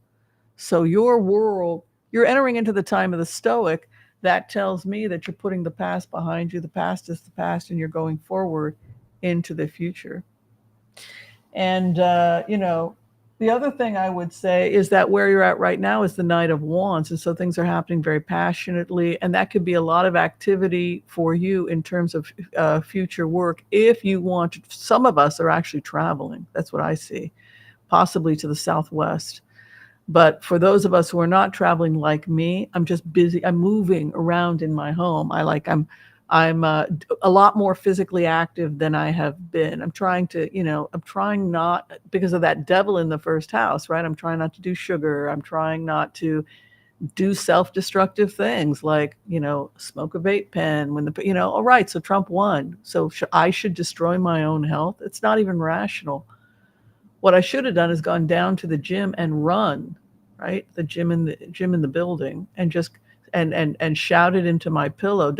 So your world, you're entering into the time of the Stoic. That tells me that you're putting the past behind you. The past is the past, and you're going forward into the future. And, the other thing I would say is that where you're at right now is the Knight of Wands. And so things are happening very passionately. And that could be a lot of activity for you in terms of future work. If you want to, some of us are actually traveling. That's what I see, possibly to the Southwest. But for those of us who are not traveling like me, I'm just busy. I'm moving around in my home. I'm a lot more physically active than I have been. I'm trying not, because of that devil in the first house, right? I'm trying not to do sugar. I'm trying not to do self-destructive things like, smoke a vape pen all right, so Trump won. So I should destroy my own health. It's not even rational. What I should have done is gone down to the gym and run, right? The gym in the building, and just and shouted into my pillow.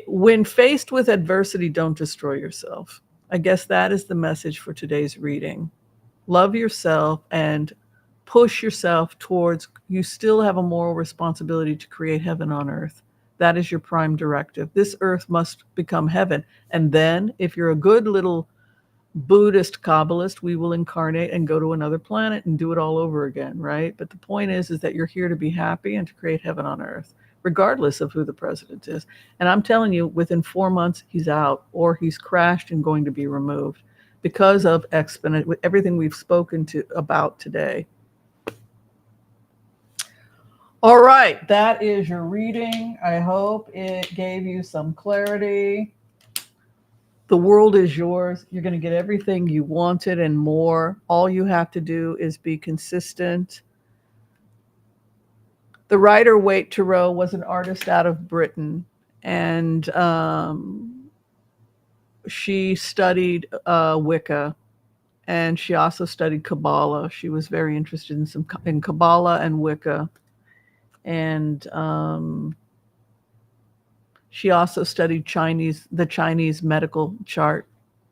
When faced with adversity, don't destroy yourself. I guess that is the message for today's reading. Love yourself and push yourself towards, you still have a moral responsibility to create heaven on earth. That is your prime directive. This earth must become heaven. And then if you're a good little Buddhist Kabbalist, we will incarnate and go to another planet and do it all over again, right? But the point is that you're here to be happy and to create heaven on earth, regardless of who the president is. And I'm telling you, within 4 months, he's out, or he's crashed and going to be removed because of everything we've spoken about today. All right, that is your reading. I hope it gave you some clarity. The world is yours. You're going to get everything you wanted and more. All you have to do is be consistent. The Rider-Waite Tarot was an artist out of Britain, and she studied Wicca, and she also studied Kabbalah. She was very interested in Kabbalah and Wicca, and she also studied the Chinese medical chart,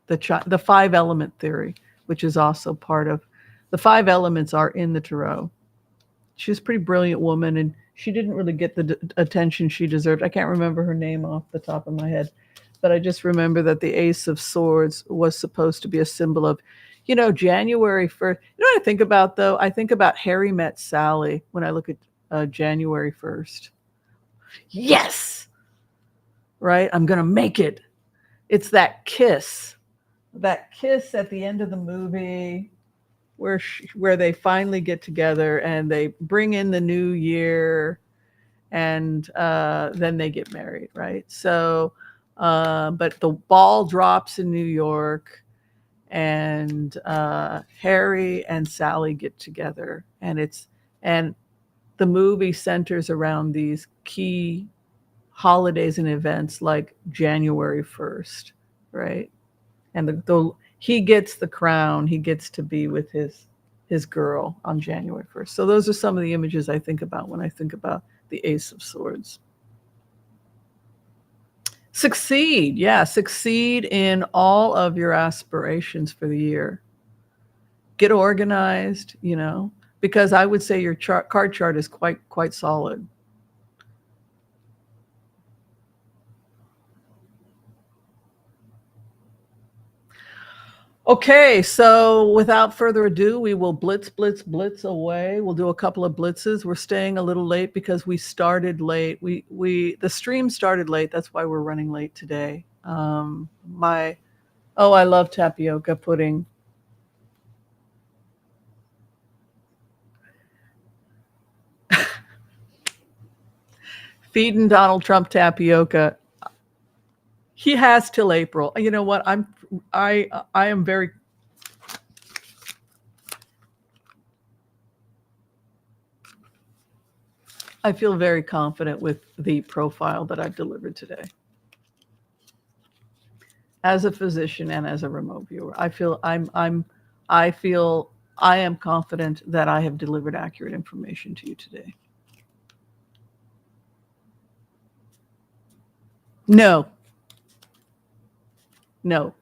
the 5 element theory, which is also part of the 5 elements are in the tarot. She was a pretty brilliant woman, and she didn't really get the attention she deserved. I can't remember her name off the top of my head, but I just remember that the Ace of Swords was supposed to be a symbol of, January 1st. You know what I think about, though? I think about Harry Met Sally when I look at January 1st. Yes! Right? I'm going to make it. It's that kiss at the end of the movie where they finally get together and they bring in the new year, and then they get married, right? So, but the ball drops in New York, and Harry and Sally get together, and the movie centers around these key holidays and events like January 1st, right? And he gets the crown. He gets to be with his girl on January 1st. So those are some of the images I think about when I think about the Ace of Swords. Succeed. Yeah, succeed in all of your aspirations for the year. Get organized, because I would say your card chart is quite solid. Okay, so without further ado, we will blitz away. We'll do a couple of blitzes. We're staying a little late because we started late. The stream started late. That's why we're running late today. I love tapioca pudding. Feeding Donald Trump tapioca. He has till April. You know what? I am very. I feel very confident with the profile that I've delivered today. As a physician and as a remote viewer, I feel I am confident that I have delivered accurate information to you today. No. No,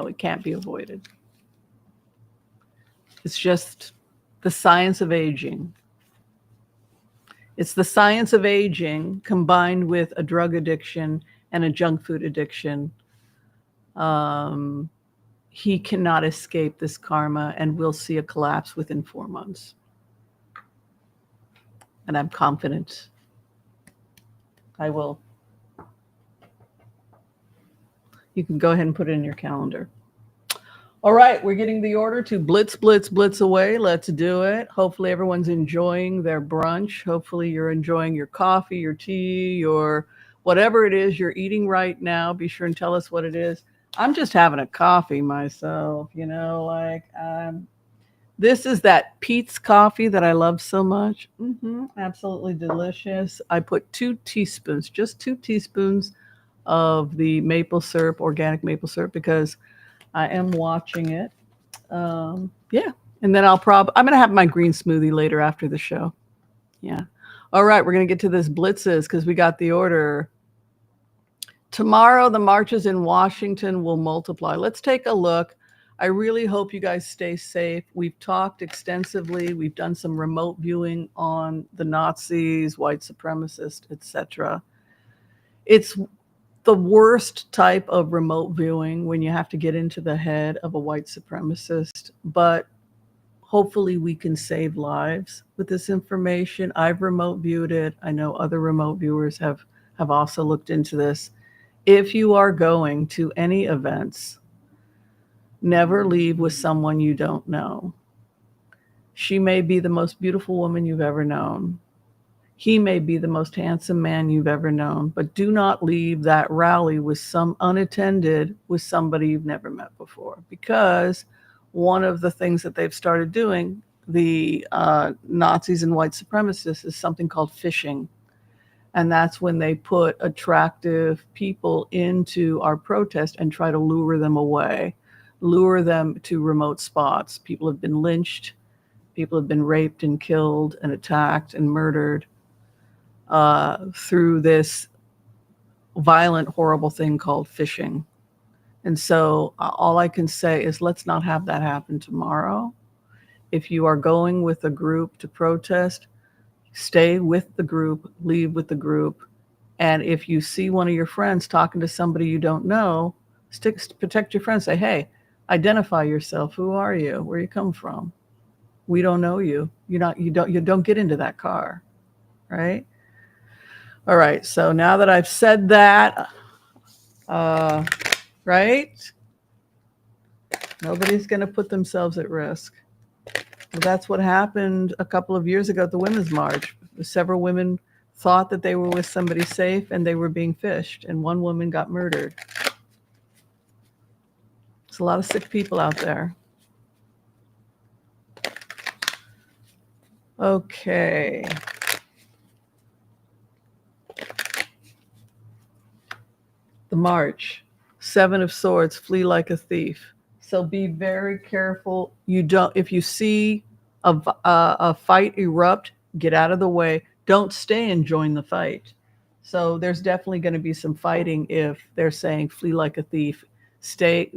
it can't be avoided. It's just the science of aging. It's the science of aging combined with a drug addiction and a junk food addiction. He cannot escape this karma, and we'll see a collapse within 4 months. And I'm confident I will. You can go ahead and put it in your calendar. All right, we're getting the order to blitz away. Let's do it. Hopefully everyone's enjoying their brunch. Hopefully you're enjoying your coffee, your tea, your whatever it is you're eating right now. Be sure and tell us what it is. I'm just having a coffee myself, this is that Pete's coffee that I love so much. Absolutely delicious. I put 2 teaspoons, just 2 teaspoons of the maple syrup, organic maple syrup, because I am watching it. And then I'm going to have my green smoothie later after the show. Yeah. All right, we're going to get to this blitzes because we got the order. Tomorrow, the marches in Washington will multiply. Let's take a look. I really hope you guys stay safe. We've talked extensively. We've done some remote viewing on the Nazis, white supremacists, etc. It's the worst type of remote viewing when you have to get into the head of a white supremacist, but hopefully we can save lives with this information. I've remote viewed it. I know other remote viewers have also looked into this. If you are going to any events, never leave with someone you don't know. She may be the most beautiful woman you've ever known. He may be the most handsome man you've ever known, but do not leave that rally with unattended with somebody you've never met before, because one of the things that they've started doing, the Nazis and white supremacists, is something called phishing. And that's when they put attractive people into our protest and try to lure them away, lure them to remote spots. People have been lynched. People have been raped and killed and attacked and murdered through this violent, horrible thing called phishing. And so all I can say is let's not have that happen tomorrow. If you are going with a group to protest, stay with the group, leave with the group. And if you see one of your friends talking to somebody you don't know, protect your friends. Say, hey, identify yourself. Who are you? Where you come from? We don't know you. You don't get into that car, right? All right. So now that I've said that, right? Nobody's going to put themselves at risk. Well, that's what happened a couple of years ago at the Women's March. Several women thought that they were with somebody safe and they were being phished, and one woman got murdered. There's a lot of sick people out there. Okay. The March, 7 of Swords, flee like a thief. So be very careful. If you see a fight erupt, get out of the way. Don't stay and join the fight. So there's definitely going to be some fighting if they're saying flee like a thief, stay,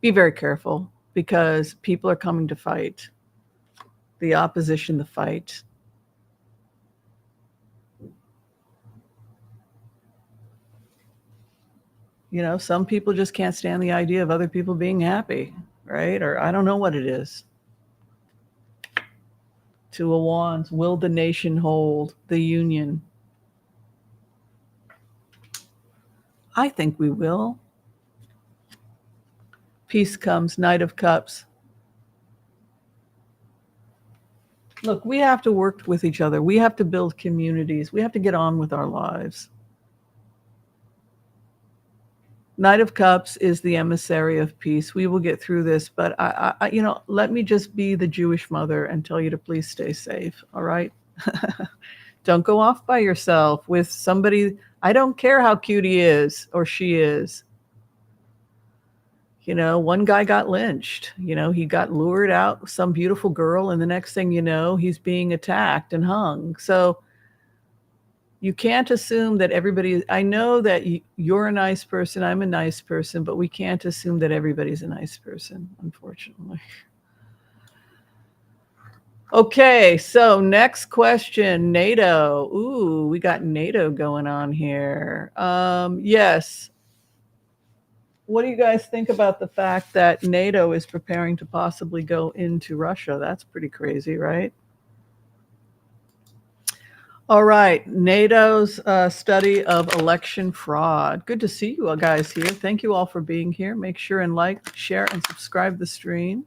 be very careful because people are coming to fight. The opposition, the fight. You know, some people just can't stand the idea of other people being happy, right? Or I don't know what it is. Two of Wands, will the nation hold the union? I think we will. Peace comes, Knight of Cups. Look, we have to work with each other. We have to build communities. We have to get on with our lives. Knight of Cups is the emissary of peace. We will get through this, but let me just be the Jewish mother and tell you to please stay safe. All right. Don't go off by yourself with somebody. I don't care how cute he is or she is. You know, one guy got lynched. You know, he got lured out, some beautiful girl, and the next thing you know, he's being attacked and hung. So you can't assume that everybody, I know that you're a nice person, I'm a nice person, but we can't assume that everybody's a nice person, unfortunately. Okay, so next question, NATO. Ooh, we got NATO going on here. Yes. What do you guys think about the fact that NATO is preparing to possibly go into Russia? That's pretty crazy, right? All right, NATO's study of election fraud. Good to see you all guys here. Thank you all for being here. Make sure and like, share, and subscribe the stream.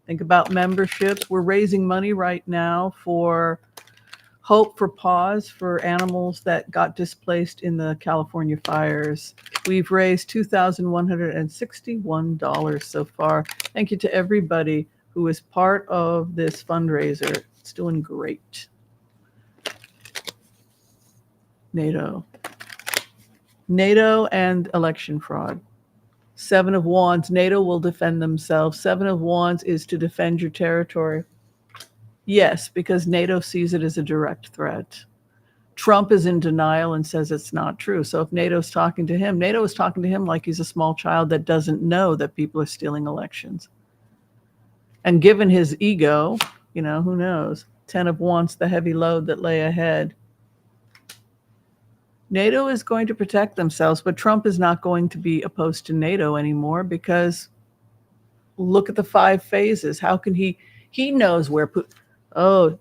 Think about memberships. We're raising money right now for Hope for Paws for animals that got displaced in the California fires. We've raised $2,161 so far. Thank you to everybody who is part of this fundraiser. It's doing great. NATO and election fraud. Seven of Wands, NATO will defend themselves. Seven of Wands is to defend your territory. Yes, because NATO sees it as a direct threat. Trump is in denial and says it's not true. So if NATO's talking to him, NATO is talking to him like he's a small child that doesn't know that people are stealing elections. And given his ego, you know, who knows? 10 of Wands, the heavy load that lay ahead. NATO is going to protect themselves, but Trump is not going to be opposed to NATO anymore because look at the 5 phases. How can he knows where Putin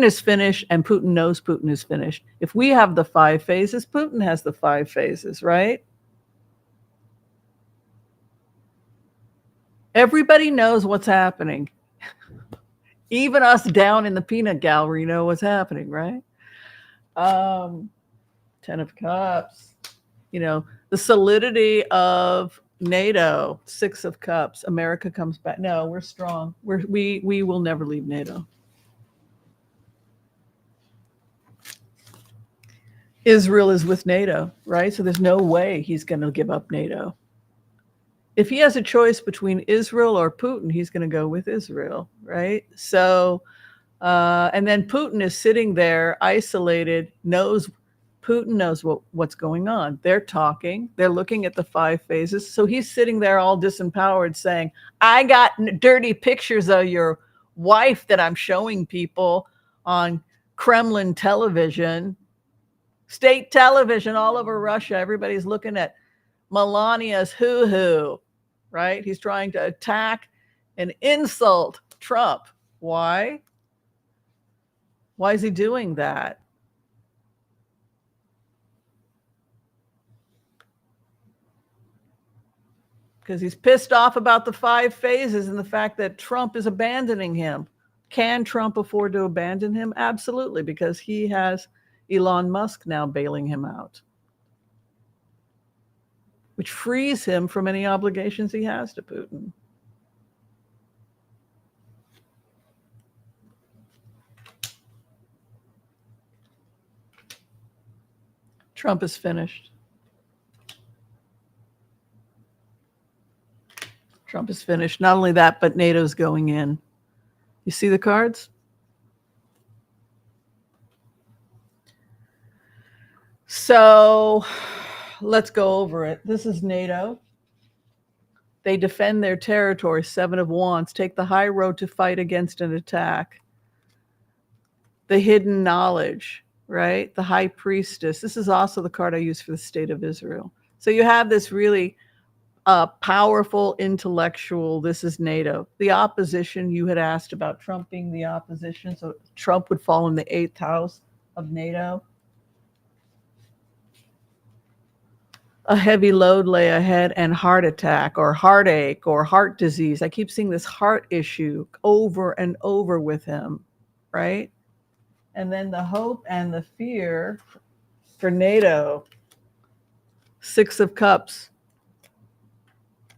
is finished and Putin knows Putin is finished. If we have the 5 phases, Putin has the 5 phases, right? Everybody knows what's happening. Even us down in the peanut gallery know what's happening, right? 10 of Cups, you know, the solidity of NATO, 6 of Cups, America comes back. No, we're strong. We will never leave NATO. Israel is with NATO, right? So there's no way he's going to give up NATO. If he has a choice between Israel or Putin, he's going to go with Israel, right? So and then Putin is sitting there isolated, Putin knows what's going on. They're talking, they're looking at the 5 phases. So he's sitting there all disempowered saying, I got dirty pictures of your wife that I'm showing people on Kremlin television, state television all over Russia. Everybody's looking at Melania's hoo-hoo, right? He's trying to attack and insult Trump. Why? Why is he doing that? Because he's pissed off about the 5 phases and the fact that Trump is abandoning him. Can Trump afford to abandon him? Absolutely, because he has Elon Musk now bailing him out, which frees him from any obligations he has to Putin. Trump is finished. Trump is finished. Not only that, but NATO's going in. You see the cards? So let's go over it. This is NATO. They defend their territory, 7 of Wands. Take the high road to fight against an attack. The hidden knowledge, right? The high priestess. This is also the card I use for the state of Israel. So you have this really powerful intellectual. This is NATO. The opposition, you had asked about Trump being the opposition. So Trump would fall in the 8th house of NATO. A heavy load lay ahead and heart attack or heartache or heart disease. I keep seeing this heart issue over and over with him, right? And then the hope and the fear for NATO. 6 of Cups.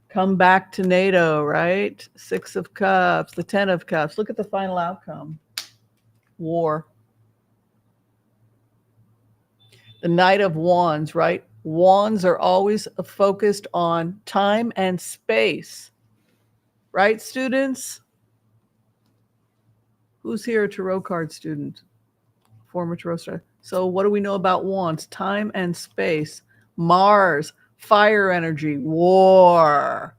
Come back to NATO, right? 6 of Cups, the 10 of Cups. Look at the final outcome. War. The Knight of Wands, right? Wands are always focused on time and space. Right, students? Who's here a tarot card student? Former tarot star. So what do we know about Wands? Time and space. Mars, fire energy, war.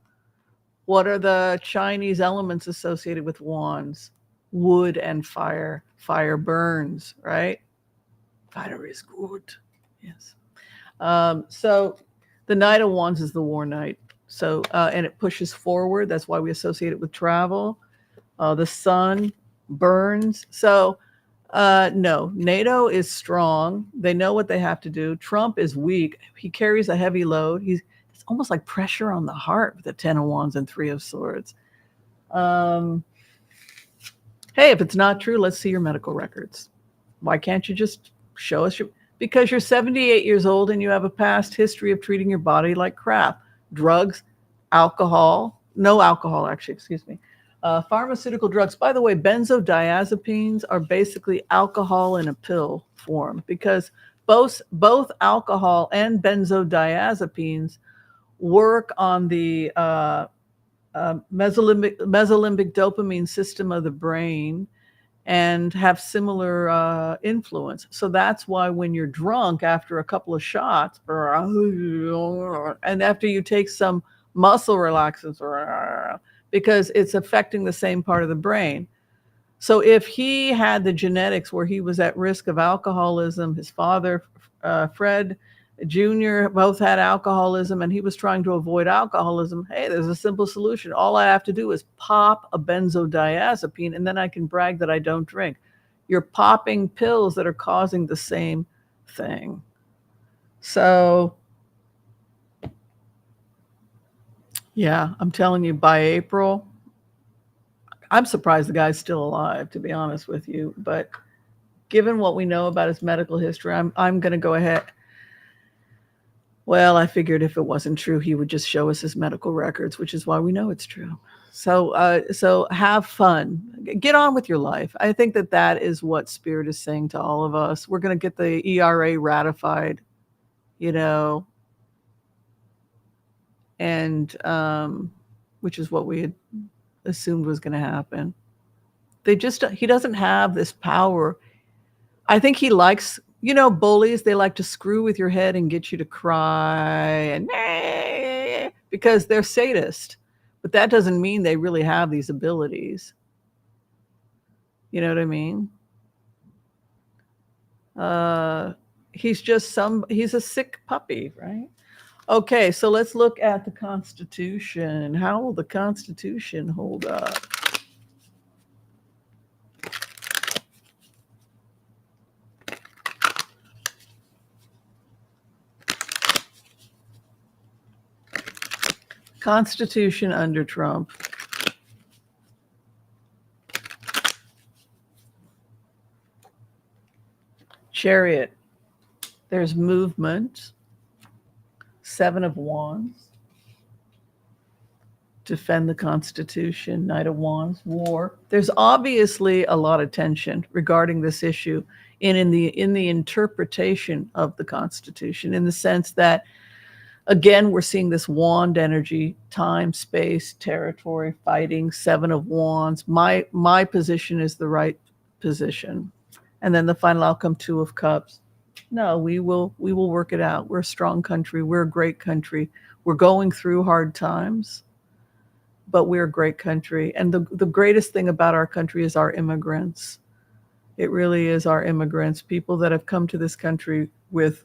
What are the Chinese elements associated with Wands? Wood and fire. Fire burns, right? Fire is good. Yes. So the Knight of Wands is the war knight. So, and it pushes forward. That's why we associate it with travel. The sun burns. So, no, NATO is strong. They know what they have to do. Trump is weak. He carries a heavy load. It's almost like pressure on the heart with the 10 of Wands and 3 of Swords. Hey, if it's not true, let's see your medical records. Why can't you just show us because you're 78 years old and you have a past history of treating your body like crap. Drugs, alcohol, no alcohol, actually, excuse me. Pharmaceutical drugs. By the way, benzodiazepines are basically alcohol in a pill form because both alcohol and benzodiazepines work on the mesolimbic dopamine system of the brain and have similar influence. So that's why when you're drunk after a couple of shots, and after you take some muscle relaxants, because it's affecting the same part of the brain. So if he had the genetics where he was at risk of alcoholism, his father, Fred Jr., both had alcoholism, and he was trying to avoid alcoholism, hey, there's a simple solution. All I have to do is pop a benzodiazepine, and then I can brag that I don't drink. You're popping pills that are causing the same thing. So, yeah, I'm telling you, by April, I'm surprised the guy's still alive, to be honest with you. But given what we know about his medical history, I'm going to go ahead. Well, I figured if it wasn't true, he would just show us his medical records, which is why we know it's true. So have fun. Get on with your life. I think that is what Spirit is saying to all of us. We're going to get the ERA ratified, and which is what we had assumed was going to happen. He doesn't have this power. I think he likes, bullies, they like to screw with your head and get you to cry and because they're sadist. But that doesn't mean they really have these abilities. You know what I mean? He's a sick puppy, right? Okay, so let's look at the Constitution. How will the Constitution hold up? Constitution under Trump. Chariot. There's movement. 7 of Wands. Defend the Constitution. Knight of Wands. War. There's obviously a lot of tension regarding this issue in the interpretation of the Constitution, in the sense that Again, we're seeing this wand energy, time, space, territory, fighting, 7 of Wands. My position is the right position. And then the final outcome, 2 of Cups. No, we will work it out. We're a strong country. We're a great country. We're going through hard times, but we're a great country. And the greatest thing about our country is our immigrants. It really is our immigrants, people that have come to this country with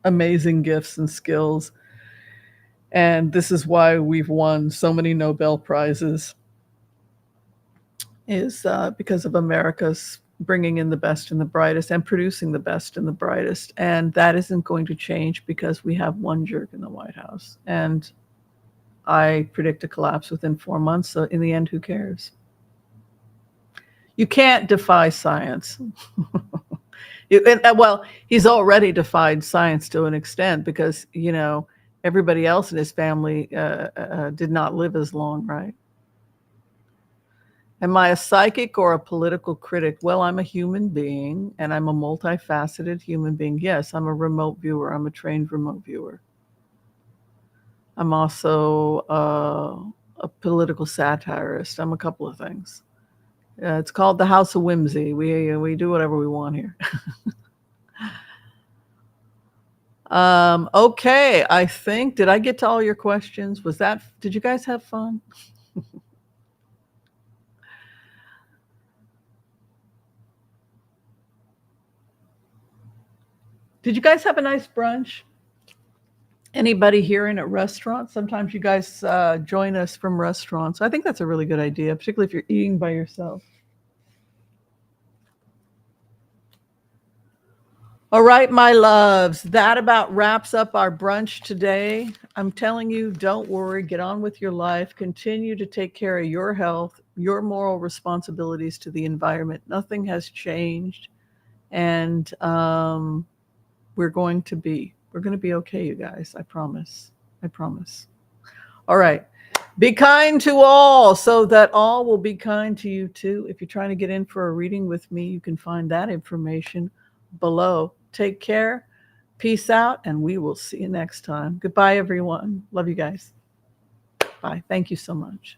amazing gifts and skills. And this is why we've won so many Nobel Prizes, is because of America's bringing in the best and the brightest and producing the best and the brightest. And that isn't going to change because we have one jerk in the White House. And I predict a collapse within 4 months. So in the end, who cares? You can't defy science. Well, he's already defied science to an extent because, everybody else in his family did not live as long, right? Am I a psychic or a political critic? Well, I'm a human being, and I'm a multifaceted human being. Yes, I'm a remote viewer. I'm a trained remote viewer. I'm also a political satirist. I'm a couple of things. It's called the House of Whimsy. We do whatever we want here. Okay, I think, did I get to all your questions? Did you guys have fun? Did you guys have a nice brunch? Anybody here in a restaurant? Sometimes you guys join us from restaurants. I think that's a really good idea, particularly if you're eating by yourself. All right, my loves, that about wraps up our brunch today. I'm telling you, don't worry, get on with your life. Continue to take care of your health, your moral responsibilities to the environment. Nothing has changed. And we're going to be okay, you guys. I promise. All right. Be kind to all so that all will be kind to you too. If you're trying to get in for a reading with me, you can find that information below. Take care. Peace out. And we will see you next time. Goodbye, everyone. Love you guys. Bye. Thank you so much.